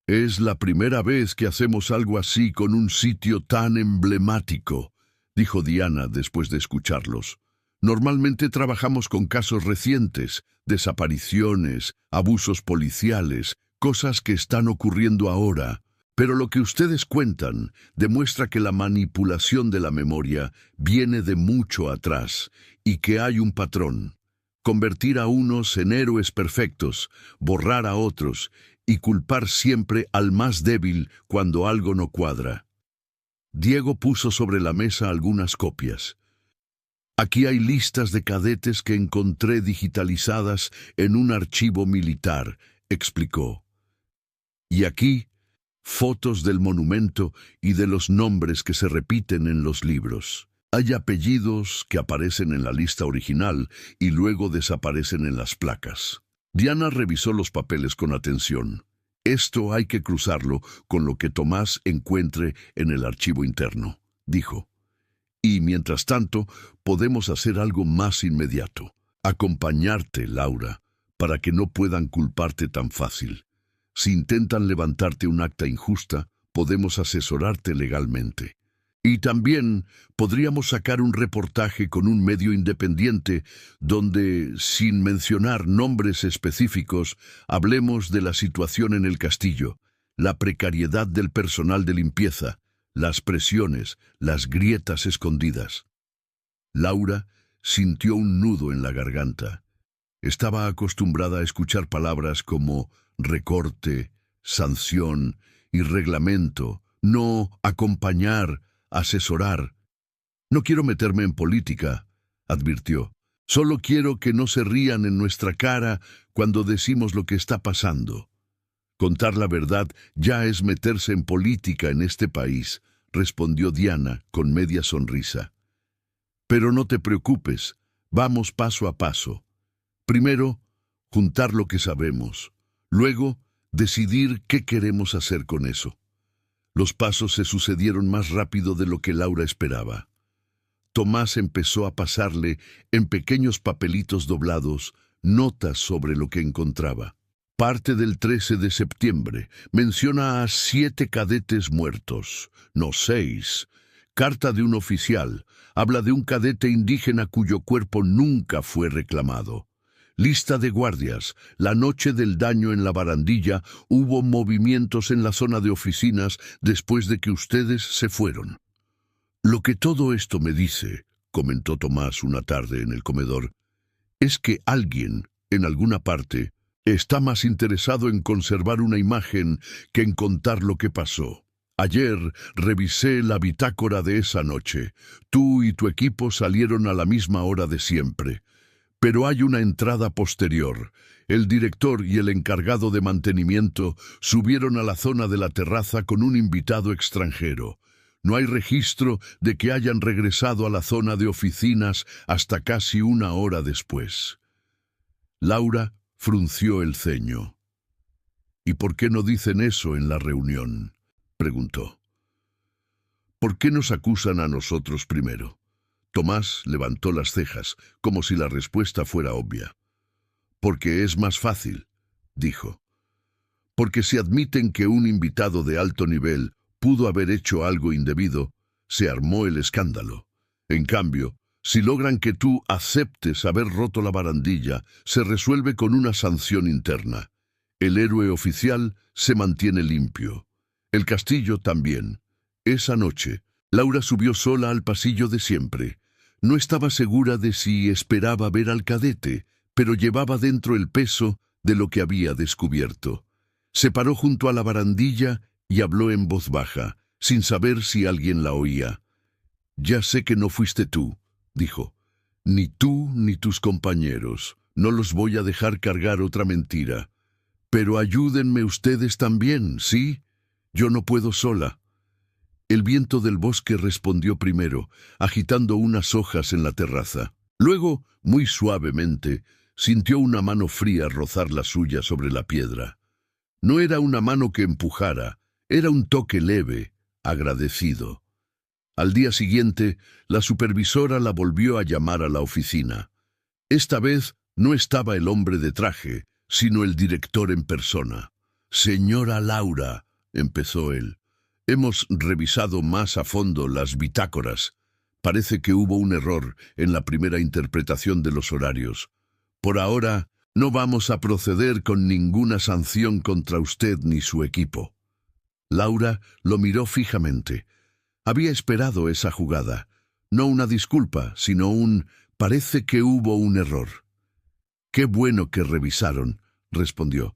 «Es la primera vez que hacemos algo así con un sitio tan emblemático», dijo Diana después de escucharlos. «Normalmente trabajamos con casos recientes, desapariciones, abusos policiales, cosas que están ocurriendo ahora, pero lo que ustedes cuentan demuestra que la manipulación de la memoria viene de mucho atrás y que hay un patrón. Convertir a unos en héroes perfectos, borrar a otros y culpar siempre al más débil cuando algo no cuadra». Diego puso sobre la mesa algunas copias. «Aquí hay listas de cadetes que encontré digitalizadas en un archivo militar», explicó. «Y aquí, fotos del monumento y de los nombres que se repiten en los libros. Hay apellidos que aparecen en la lista original y luego desaparecen en las placas». Diana revisó los papeles con atención. «Esto hay que cruzarlo con lo que Tomás encuentre en el archivo interno», dijo. «Y mientras tanto, podemos hacer algo más inmediato. Acompañarte, Laura, para que no puedan culparte tan fácil. Si intentan levantarte un acta injusta, podemos asesorarte legalmente. Y también podríamos sacar un reportaje con un medio independiente donde, sin mencionar nombres específicos, hablemos de la situación en el castillo, la precariedad del personal de limpieza, las presiones, las grietas escondidas». Laura sintió un nudo en la garganta. Estaba acostumbrada a escuchar palabras como recorte, sanción y reglamento, no acompañar, asesorar. «No quiero meterme en política», advirtió. «Solo quiero que no se rían en nuestra cara cuando decimos lo que está pasando». «Contar la verdad ya es meterse en política en este país», respondió Diana con media sonrisa. «Pero no te preocupes, vamos paso a paso. Primero, juntar lo que sabemos. Luego, decidir qué queremos hacer con eso». Los pasos se sucedieron más rápido de lo que Laura esperaba. Tomás empezó a pasarle, en pequeños papelitos doblados, notas sobre lo que encontraba. Parte del 13 de septiembre menciona a 7 cadetes muertos, no 6. Carta de un oficial habla de un cadete indígena cuyo cuerpo nunca fue reclamado. Lista de guardias. La noche del daño en la barandilla hubo movimientos en la zona de oficinas después de que ustedes se fueron. «Lo que todo esto me dice», comentó Tomás una tarde en el comedor, «es que alguien, en alguna parte, está más interesado en conservar una imagen que en contar lo que pasó. Ayer revisé la bitácora de esa noche. Tú y tu equipo salieron a la misma hora de siempre. Pero hay una entrada posterior. El director y el encargado de mantenimiento subieron a la zona de la terraza con un invitado extranjero. No hay registro de que hayan regresado a la zona de oficinas hasta casi una hora después». Laura frunció el ceño. «¿Y por qué no dicen eso en la reunión?», preguntó. ¿Por qué nos acusan a nosotros primero? Tomás levantó las cejas, como si la respuesta fuera obvia. Porque es más fácil, dijo. Porque si admiten que un invitado de alto nivel pudo haber hecho algo indebido, se armó el escándalo. En cambio, si logran que tú aceptes haber roto la barandilla, se resuelve con una sanción interna. El héroe oficial se mantiene limpio. El castillo también. Esa noche, Laura subió sola al pasillo de siempre. No estaba segura de si esperaba ver al cadete, pero llevaba dentro el peso de lo que había descubierto. Se paró junto a la barandilla y habló en voz baja, sin saber si alguien la oía. «Ya sé que no fuiste tú», dijo. «Ni tú ni tus compañeros. No los voy a dejar cargar otra mentira. Pero ayúdenme ustedes también, ¿sí? Yo no puedo sola». El viento del bosque respondió primero, agitando unas hojas en la terraza. Luego, muy suavemente, sintió una mano fría rozar la suya sobre la piedra. No era una mano que empujara, era un toque leve, agradecido. Al día siguiente, la supervisora la volvió a llamar a la oficina. Esta vez no estaba el hombre de traje, sino el director en persona. «Señora Laura», empezó él, «hemos revisado más a fondo las bitácoras. Parece que hubo un error en la primera interpretación de los horarios. Por ahora, no vamos a proceder con ninguna sanción contra usted ni su equipo». Laura lo miró fijamente. Había esperado esa jugada. No una disculpa, sino un «parece que hubo un error». «Qué bueno que revisaron», respondió,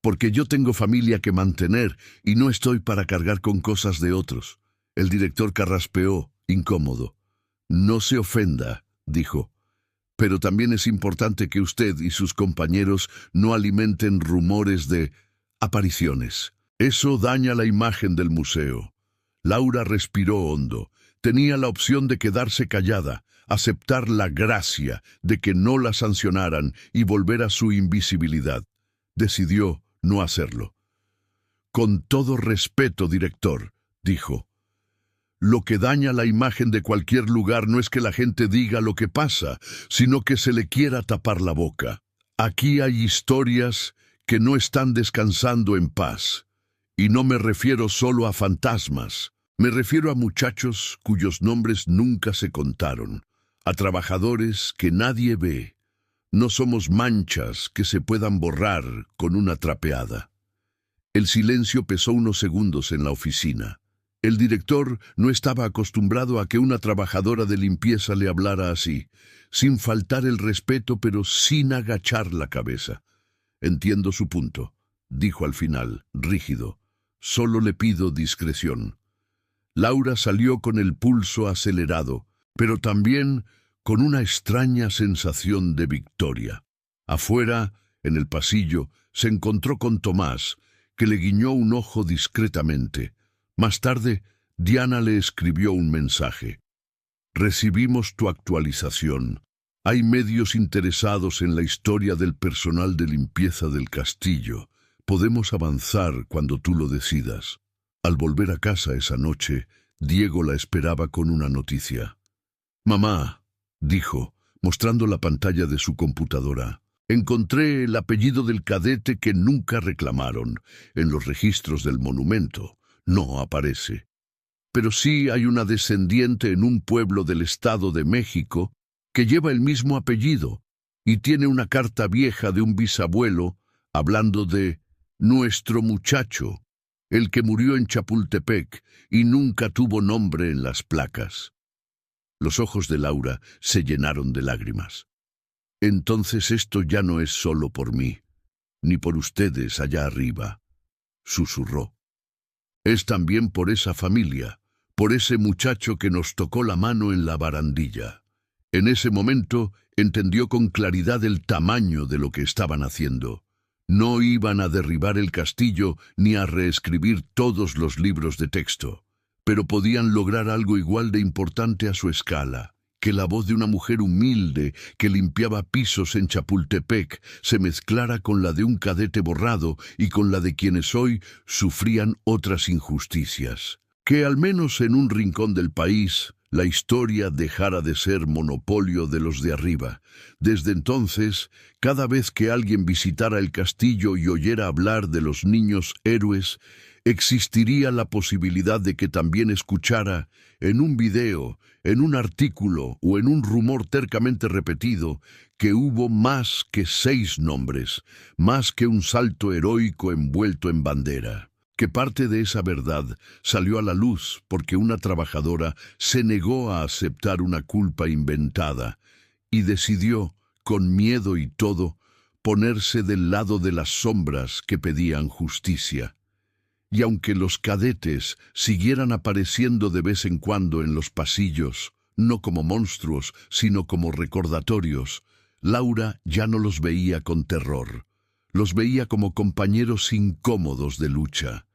«porque yo tengo familia que mantener y no estoy para cargar con cosas de otros». El director carraspeó, incómodo. «No se ofenda», dijo, «pero también es importante que usted y sus compañeros no alimenten rumores de apariciones. Eso daña la imagen del museo». Laura respiró hondo. Tenía la opción de quedarse callada, aceptar la gracia de que no la sancionaran y volver a su invisibilidad. Decidió no hacerlo. «Con todo respeto, director», dijo, «lo que daña la imagen de cualquier lugar no es que la gente diga lo que pasa, sino que se le quiera tapar la boca. Aquí hay historias que no están descansando en paz. Y no me refiero solo a fantasmas. Me refiero a muchachos cuyos nombres nunca se contaron, a trabajadores que nadie ve. No somos manchas que se puedan borrar con una trapeada». El silencio pesó unos segundos en la oficina. El director no estaba acostumbrado a que una trabajadora de limpieza le hablara así, sin faltar el respeto pero sin agachar la cabeza. «Entiendo su punto», dijo al final, rígido. «Solo le pido discreción». Laura salió con el pulso acelerado, pero también con una extraña sensación de victoria. Afuera, en el pasillo, se encontró con Tomás, que le guiñó un ojo discretamente. Más tarde, Diana le escribió un mensaje. «Recibimos tu actualización. Hay medios interesados en la historia del personal de limpieza del castillo. Podemos avanzar cuando tú lo decidas». Al volver a casa esa noche, Diego la esperaba con una noticia. «Mamá», dijo, mostrando la pantalla de su computadora, «encontré el apellido del cadete que nunca reclamaron. En los registros del monumento no aparece. Pero sí hay una descendiente en un pueblo del Estado de México que lleva el mismo apellido y tiene una carta vieja de un bisabuelo hablando de nuestro muchacho, el que murió en Chapultepec y nunca tuvo nombre en las placas». Los ojos de Laura se llenaron de lágrimas. «Entonces esto ya no es solo por mí, ni por ustedes allá arriba», susurró. «Es también por esa familia, por ese muchacho que nos tocó la mano en la barandilla». En ese momento entendió con claridad el tamaño de lo que estaban haciendo. No iban a derribar el castillo ni a reescribir todos los libros de texto, pero podían lograr algo igual de importante a su escala, que la voz de una mujer humilde que limpiaba pisos en Chapultepec se mezclara con la de un cadete borrado y con la de quienes hoy sufrían otras injusticias. Que al menos en un rincón del país la historia dejara de ser monopolio de los de arriba. Desde entonces, cada vez que alguien visitara el castillo y oyera hablar de los niños héroes, existiría la posibilidad de que también escuchara, en un video, en un artículo o en un rumor tercamente repetido, que hubo más que 6 nombres, más que un salto heroico envuelto en bandera. Que parte de esa verdad salió a la luz porque una trabajadora se negó a aceptar una culpa inventada y decidió, con miedo y todo, ponerse del lado de las sombras que pedían justicia. Y aunque los cadetes siguieran apareciendo de vez en cuando en los pasillos, no como monstruos, sino como recordatorios, Laura ya no los veía con terror. Los veía como compañeros incómodos de lucha.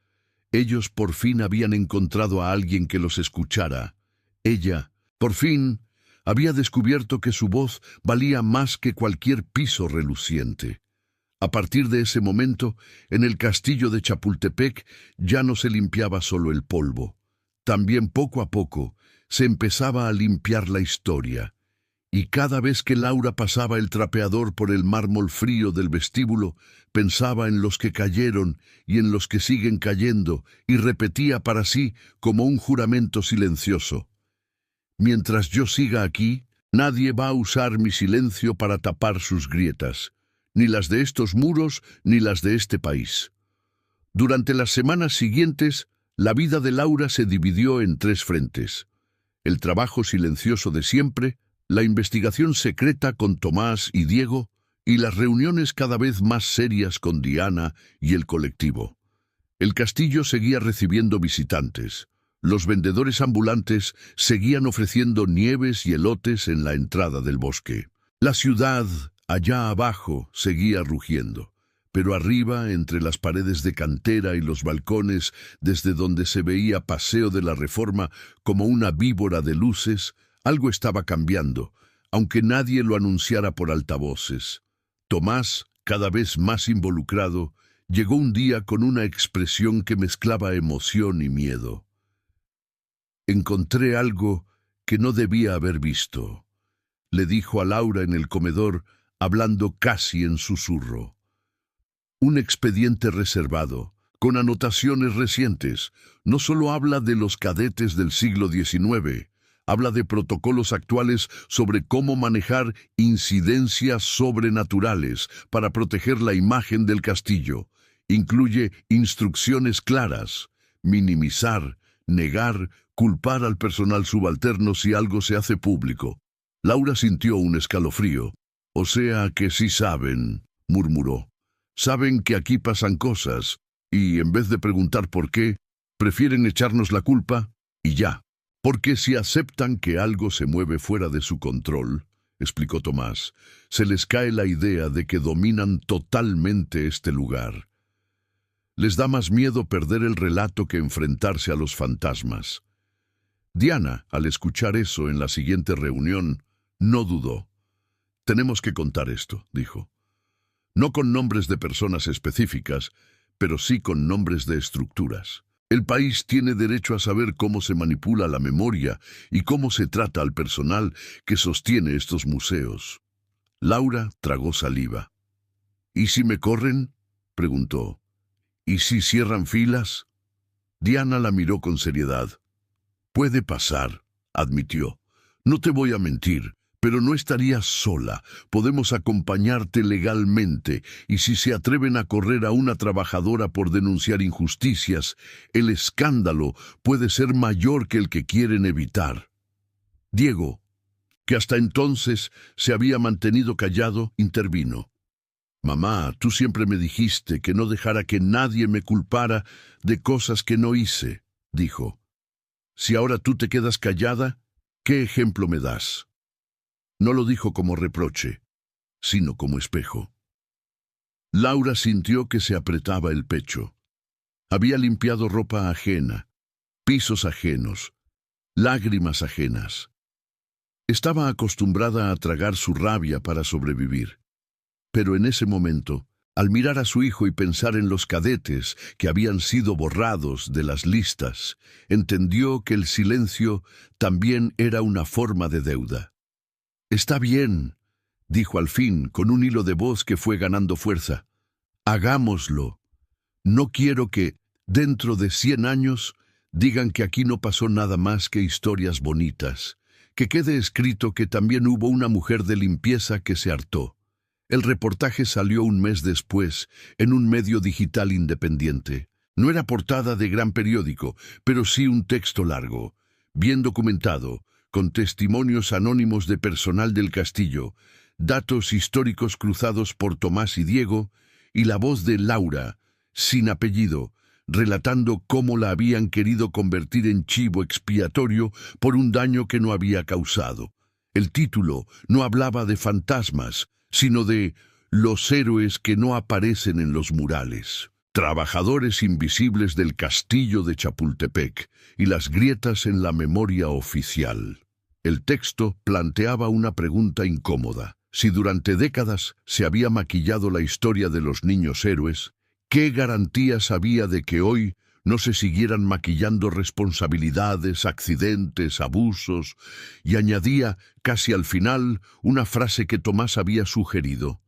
Ellos por fin habían encontrado a alguien que los escuchara. Ella, por fin, había descubierto que su voz valía más que cualquier piso reluciente. A partir de ese momento, en el castillo de Chapultepec ya no se limpiaba solo el polvo. También poco a poco se empezaba a limpiar la historia. Y cada vez que Laura pasaba el trapeador por el mármol frío del vestíbulo, pensaba en los que cayeron y en los que siguen cayendo, y repetía para sí como un juramento silencioso: mientras yo siga aquí, nadie va a usar mi silencio para tapar sus grietas, ni las de estos muros ni las de este país. Durante las semanas siguientes, la vida de Laura se dividió en 3 frentes: el trabajo silencioso de siempre, la investigación secreta con Tomás y Diego, y las reuniones cada vez más serias con Diana y el colectivo. El castillo seguía recibiendo visitantes. Los vendedores ambulantes seguían ofreciendo nieves y elotes en la entrada del bosque. La ciudad, allá abajo, seguía rugiendo, pero arriba, entre las paredes de cantera y los balcones, desde donde se veía Paseo de la Reforma como una víbora de luces, algo estaba cambiando, aunque nadie lo anunciara por altavoces. Tomás, cada vez más involucrado, llegó un día con una expresión que mezclaba emoción y miedo. «Encontré algo que no debía haber visto», le dijo a Laura en el comedor, hablando casi en susurro. «Un expediente reservado, con anotaciones recientes. No solo habla de los cadetes del siglo XIX, habla de protocolos actuales sobre cómo manejar incidencias sobrenaturales para proteger la imagen del castillo. Incluye instrucciones claras: minimizar, negar, culpar al personal subalterno si algo se hace público». Laura sintió un escalofrío. «O sea que sí saben», murmuró. «Saben que aquí pasan cosas, y en vez de preguntar por qué, prefieren echarnos la culpa y ya». «Porque si aceptan que algo se mueve fuera de su control», explicó Tomás, «se les cae la idea de que dominan totalmente este lugar. Les da más miedo perder el relato que enfrentarse a los fantasmas». Diana, al escuchar eso en la siguiente reunión, no dudó. «Tenemos que contar esto», dijo. «No con nombres de personas específicas, pero sí con nombres de estructuras. El país tiene derecho a saber cómo se manipula la memoria y cómo se trata al personal que sostiene estos museos». Laura tragó saliva. «¿Y si me corren?», preguntó. «¿Y si cierran filas?». Diana la miró con seriedad. «Puede pasar», admitió. «No te voy a mentir, pero no estarías sola. Podemos acompañarte legalmente, y si se atreven a correr a una trabajadora por denunciar injusticias, el escándalo puede ser mayor que el que quieren evitar». Diego, que hasta entonces se había mantenido callado, intervino. «Mamá, tú siempre me dijiste que no dejara que nadie me culpara de cosas que no hice», dijo. «Si ahora tú te quedas callada, ¿qué ejemplo me das?». No lo dijo como reproche, sino como espejo. Laura sintió que se apretaba el pecho. Había limpiado ropa ajena, pisos ajenos, lágrimas ajenas. Estaba acostumbrada a tragar su rabia para sobrevivir. Pero en ese momento Al mirar a su hijo y pensar en los cadetes que habían sido borrados de las listas, entendió que el silencio también era una forma de deuda. «Está bien», dijo al fin, con un hilo de voz que fue ganando fuerza. «Hagámoslo. No quiero que, dentro de 100 años, digan que aquí no pasó nada más que historias bonitas. Que quede escrito que también hubo una mujer de limpieza que se hartó». El reportaje salió un mes después, en un medio digital independiente. No era portada de gran periódico, pero sí un texto largo, bien documentado, con testimonios anónimos de personal del castillo, datos históricos cruzados por Tomás y Diego, y la voz de Laura, sin apellido, relatando cómo la habían querido convertir en chivo expiatorio por un daño que no había causado. El título no hablaba de fantasmas, sino de los héroes que no aparecen en los murales, trabajadores invisibles del castillo de Chapultepec y las grietas en la memoria oficial. El texto planteaba una pregunta incómoda. Si durante décadas se había maquillado la historia de los niños héroes, ¿qué garantías había de que hoy no se siguieran maquillando responsabilidades, accidentes, abusos? Y añadía, casi al final, una frase que Tomás había sugerido: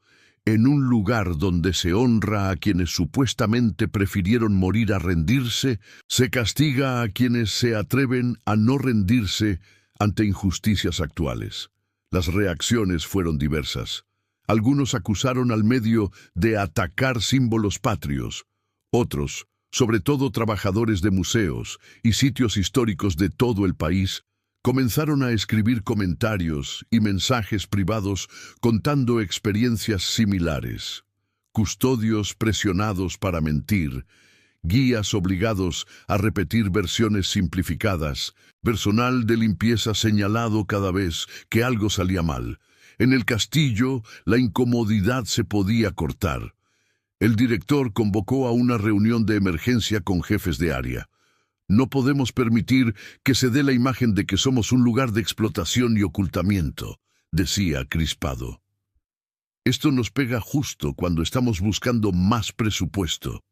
«En un lugar donde se honra a quienes supuestamente prefirieron morir a rendirse, se castiga a quienes se atreven a no rendirse ante injusticias actuales». Las reacciones fueron diversas. Algunos acusaron al medio de atacar símbolos patrios. Otros, sobre todo trabajadores de museos y sitios históricos de todo el país, comenzaron a escribir comentarios y mensajes privados contando experiencias similares. Custodios presionados para mentir, guías obligados a repetir versiones simplificadas, personal de limpieza señalado cada vez que algo salía mal. En el castillo, la incomodidad se podía cortar. El director convocó a una reunión de emergencia con jefes de área. «No podemos permitir que se dé la imagen de que somos un lugar de explotación y ocultamiento», decía crispado. «Esto nos pega justo cuando estamos buscando más presupuesto».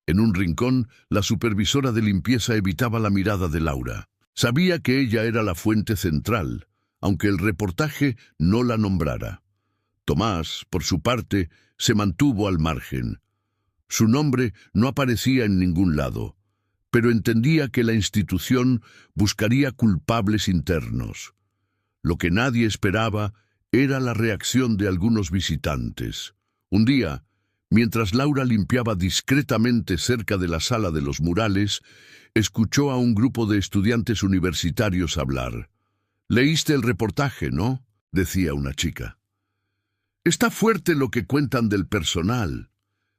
En un rincón, la supervisora de limpieza evitaba la mirada de Laura. Sabía que ella era la fuente central, aunque el reportaje no la nombrara. Tomás, por su parte, se mantuvo al margen. Su nombre no aparecía en ningún lado, pero entendía que la institución buscaría culpables internos. Lo que nadie esperaba era la reacción de algunos visitantes. Un día, mientras Laura limpiaba discretamente cerca de la sala de los murales, escuchó a un grupo de estudiantes universitarios hablar. «¿Leíste el reportaje, no?», decía una chica. «Está fuerte lo que cuentan del personal».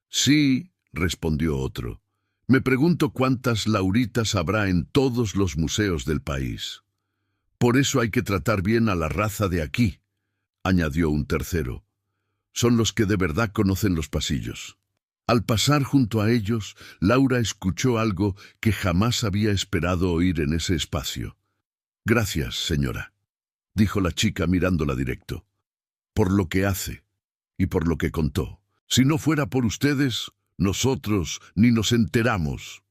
«Sí», respondió otro. «Me pregunto cuántas Lauritas habrá en todos los museos del país». «Por eso hay que tratar bien a la raza de aquí», añadió un tercero. «Son los que de verdad conocen los pasillos». Al pasar junto a ellos, Laura escuchó algo que jamás había esperado oír en ese espacio. «Gracias, señora», dijo la chica mirándola directo, «por lo que hace y por lo que contó. Si no fuera por ustedes, nosotros ni nos enteramos».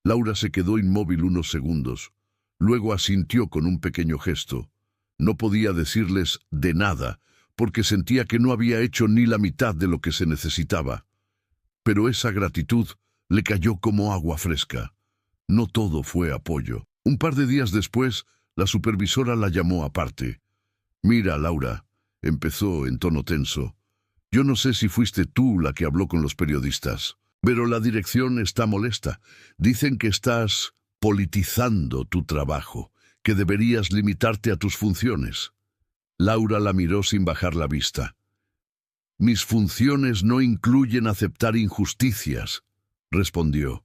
Laura se quedó inmóvil unos segundos. Luego asintió con un pequeño gesto. No podía decirles de nada, porque sentía que no había hecho ni la mitad de lo que se necesitaba. Pero esa gratitud le cayó como agua fresca. No todo fue apoyo. Un par de días después, la supervisora la llamó aparte. «Mira, Laura», empezó en tono tenso, «yo no sé si fuiste tú la que habló con los periodistas, pero la dirección está molesta. Dicen que estás politizando tu trabajo, que deberías limitarte a tus funciones». Laura la miró sin bajar la vista. «Mis funciones no incluyen aceptar injusticias», respondió.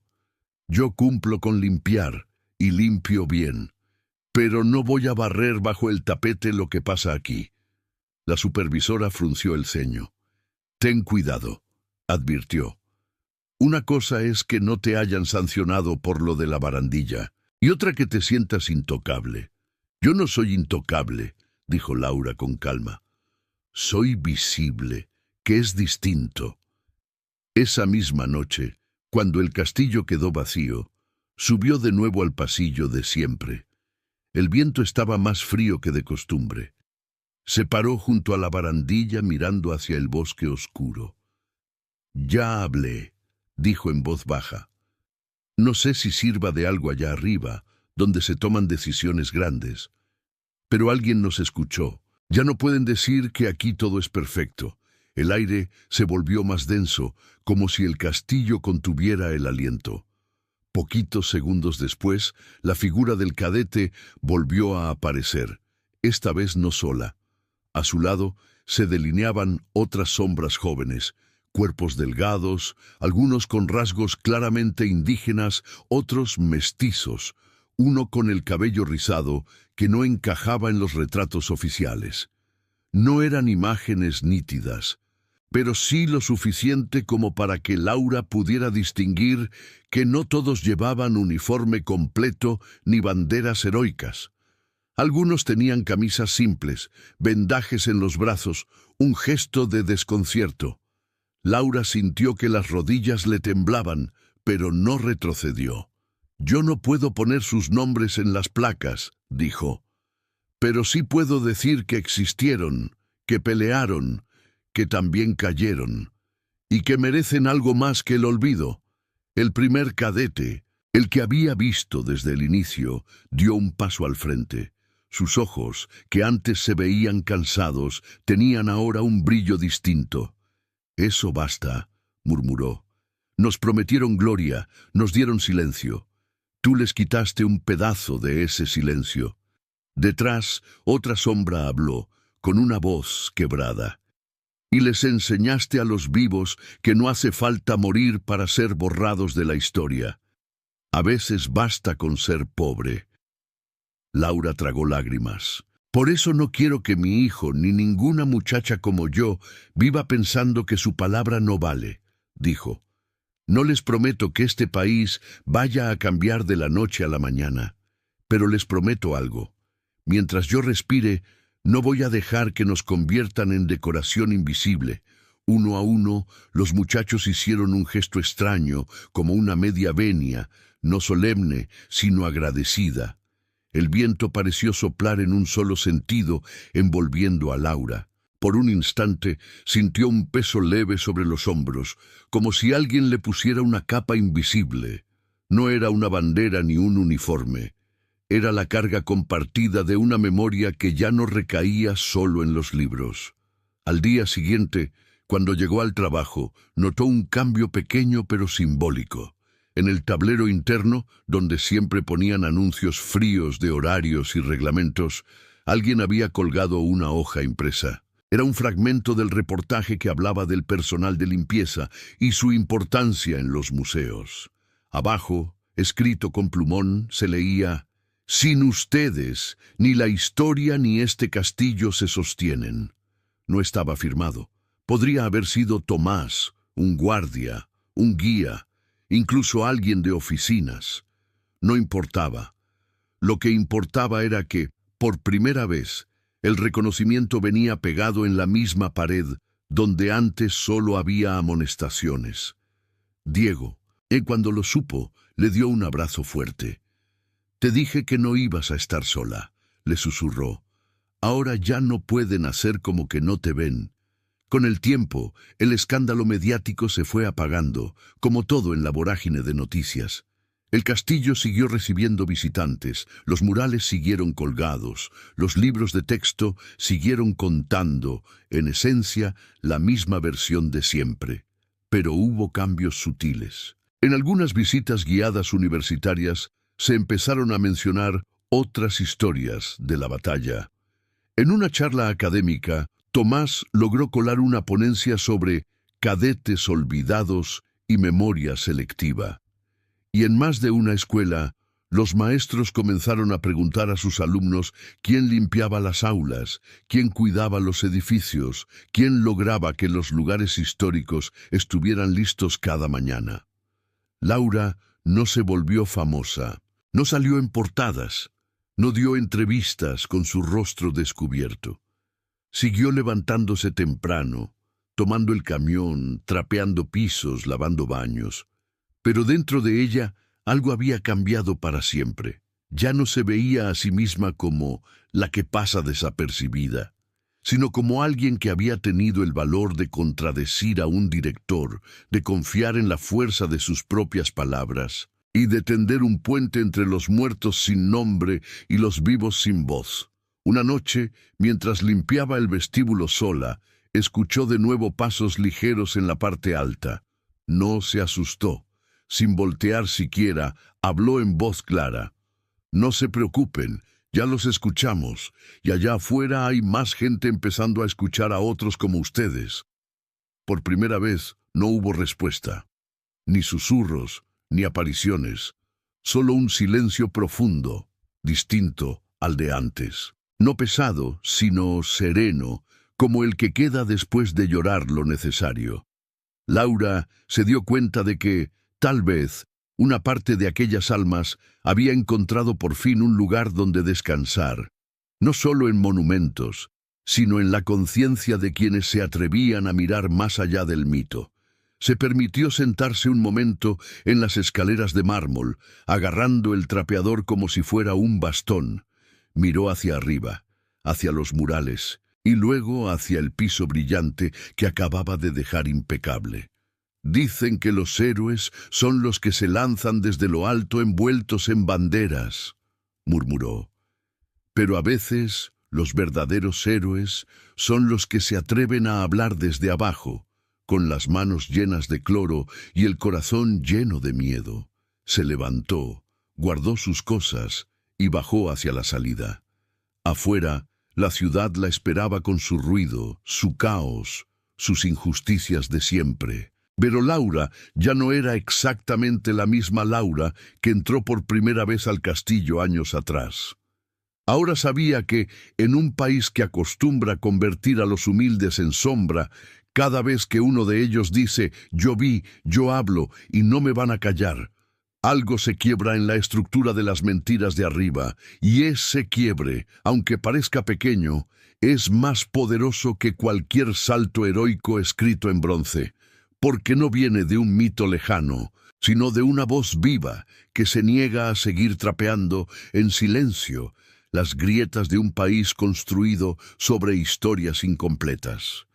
«Yo cumplo con limpiar, y limpio bien, pero no voy a barrer bajo el tapete lo que pasa aquí». La supervisora frunció el ceño. «Ten cuidado», advirtió. «Una cosa es que no te hayan sancionado por lo de la barandilla, y otra que te sientas intocable». «Yo no soy intocable», dijo Laura con calma. «Soy visible, que es distinto». Esa misma noche, cuando el castillo quedó vacío, subió de nuevo al pasillo de siempre. El viento estaba más frío que de costumbre. Se paró junto a la barandilla mirando hacia el bosque oscuro. «Ya hablé», dijo en voz baja. «No sé si sirva de algo allá arriba, donde se toman decisiones grandes. Pero alguien nos escuchó. Ya no pueden decir que aquí todo es perfecto». El aire se volvió más denso, como si el castillo contuviera el aliento. Poquitos segundos después, la figura del cadete volvió a aparecer, esta vez no sola. A su lado se delineaban otras sombras jóvenes, cuerpos delgados, algunos con rasgos claramente indígenas, otros mestizos, uno con el cabello rizado que no encajaba en los retratos oficiales. No eran imágenes nítidas, pero sí lo suficiente como para que Laura pudiera distinguir que no todos llevaban uniforme completo ni banderas heroicas. Algunos tenían camisas simples, vendajes en los brazos, un gesto de desconcierto. Laura sintió que las rodillas le temblaban, pero no retrocedió. «Yo no puedo poner sus nombres en las placas», dijo, «pero sí puedo decir que existieron, que pelearon, que también cayeron, y que merecen algo más que el olvido». El primer cadete, el que había visto desde el inicio, dio un paso al frente. Sus ojos, que antes se veían cansados, tenían ahora un brillo distinto. «Eso basta», murmuró. «Nos prometieron gloria, nos dieron silencio. Tú les quitaste un pedazo de ese silencio». Detrás, otra sombra habló, con una voz quebrada. «Y les enseñaste a los vivos que no hace falta morir para ser borrados de la historia. A veces basta con ser pobre». Laura tragó lágrimas. «Por eso no quiero que mi hijo, ni ninguna muchacha como yo, viva pensando que su palabra no vale», dijo. «No les prometo que este país vaya a cambiar de la noche a la mañana, pero les prometo algo. Mientras yo respire, no voy a dejar que nos conviertan en decoración invisible». Uno a uno, los muchachos hicieron un gesto extraño, como una media venia, no solemne, sino agradecida. El viento pareció soplar en un solo sentido, envolviendo a Laura. Por un instante sintió un peso leve sobre los hombros, como si alguien le pusiera una capa invisible. No era una bandera ni un uniforme. Era la carga compartida de una memoria que ya no recaía solo en los libros. Al día siguiente, cuando llegó al trabajo, notó un cambio pequeño pero simbólico. En el tablero interno, donde siempre ponían anuncios fríos de horarios y reglamentos, alguien había colgado una hoja impresa. Era un fragmento del reportaje que hablaba del personal de limpieza y su importancia en los museos. Abajo, escrito con plumón, se leía: «Sin ustedes, ni la historia ni este castillo se sostienen». No estaba firmado. Podría haber sido Tomás, un guardia, un guía, incluso alguien de oficinas. No importaba. Lo que importaba era que, por primera vez, el reconocimiento venía pegado en la misma pared donde antes solo había amonestaciones. Diego, cuando lo supo, le dio un abrazo fuerte. «Te dije que no ibas a estar sola», le susurró. «Ahora ya no pueden hacer como que no te ven». Con el tiempo, el escándalo mediático se fue apagando, como todo en la vorágine de noticias. El castillo siguió recibiendo visitantes, los murales siguieron colgados, los libros de texto siguieron contando, en esencia, la misma versión de siempre. Pero hubo cambios sutiles. En algunas visitas guiadas universitarias se empezaron a mencionar otras historias de la batalla. En una charla académica, Tomás logró colar una ponencia sobre cadetes olvidados y memoria selectiva. Y en más de una escuela, los maestros comenzaron a preguntar a sus alumnos quién limpiaba las aulas, quién cuidaba los edificios, quién lograba que los lugares históricos estuvieran listos cada mañana. Laura no se volvió famosa, no salió en portadas, no dio entrevistas con su rostro descubierto. Siguió levantándose temprano, tomando el camión, trapeando pisos, lavando baños. Pero dentro de ella algo había cambiado para siempre. Ya no se veía a sí misma como la que pasa desapercibida, sino como alguien que había tenido el valor de contradecir a un director, de confiar en la fuerza de sus propias palabras y de tender un puente entre los muertos sin nombre y los vivos sin voz. Una noche, mientras limpiaba el vestíbulo sola, escuchó de nuevo pasos ligeros en la parte alta. No se asustó. Sin voltear siquiera, habló en voz clara. «No se preocupen, ya los escuchamos, y allá afuera hay más gente empezando a escuchar a otros como ustedes». Por primera vez no hubo respuesta, ni susurros, ni apariciones, solo un silencio profundo, distinto al de antes. No pesado, sino sereno, como el que queda después de llorar lo necesario. Laura se dio cuenta de que, tal vez, una parte de aquellas almas había encontrado por fin un lugar donde descansar, no solo en monumentos, sino en la conciencia de quienes se atrevían a mirar más allá del mito. Se permitió sentarse un momento en las escaleras de mármol, agarrando el trapeador como si fuera un bastón. Miró hacia arriba, hacia los murales, y luego hacia el piso brillante que acababa de dejar impecable. «Dicen que los héroes son los que se lanzan desde lo alto envueltos en banderas», murmuró. «Pero a veces los verdaderos héroes son los que se atreven a hablar desde abajo, con las manos llenas de cloro y el corazón lleno de miedo». Se levantó, guardó sus cosas y bajó hacia la salida. Afuera, la ciudad la esperaba con su ruido, su caos, sus injusticias de siempre. Pero Laura ya no era exactamente la misma Laura que entró por primera vez al castillo años atrás. Ahora sabía que, en un país que acostumbra convertir a los humildes en sombra, cada vez que uno de ellos dice «yo vi, yo hablo y no me van a callar», algo se quiebra en la estructura de las mentiras de arriba, y ese quiebre, aunque parezca pequeño, es más poderoso que cualquier salto heroico escrito en bronce. Porque no viene de un mito lejano, sino de una voz viva que se niega a seguir trapeando en silencio las grietas de un país construido sobre historias incompletas.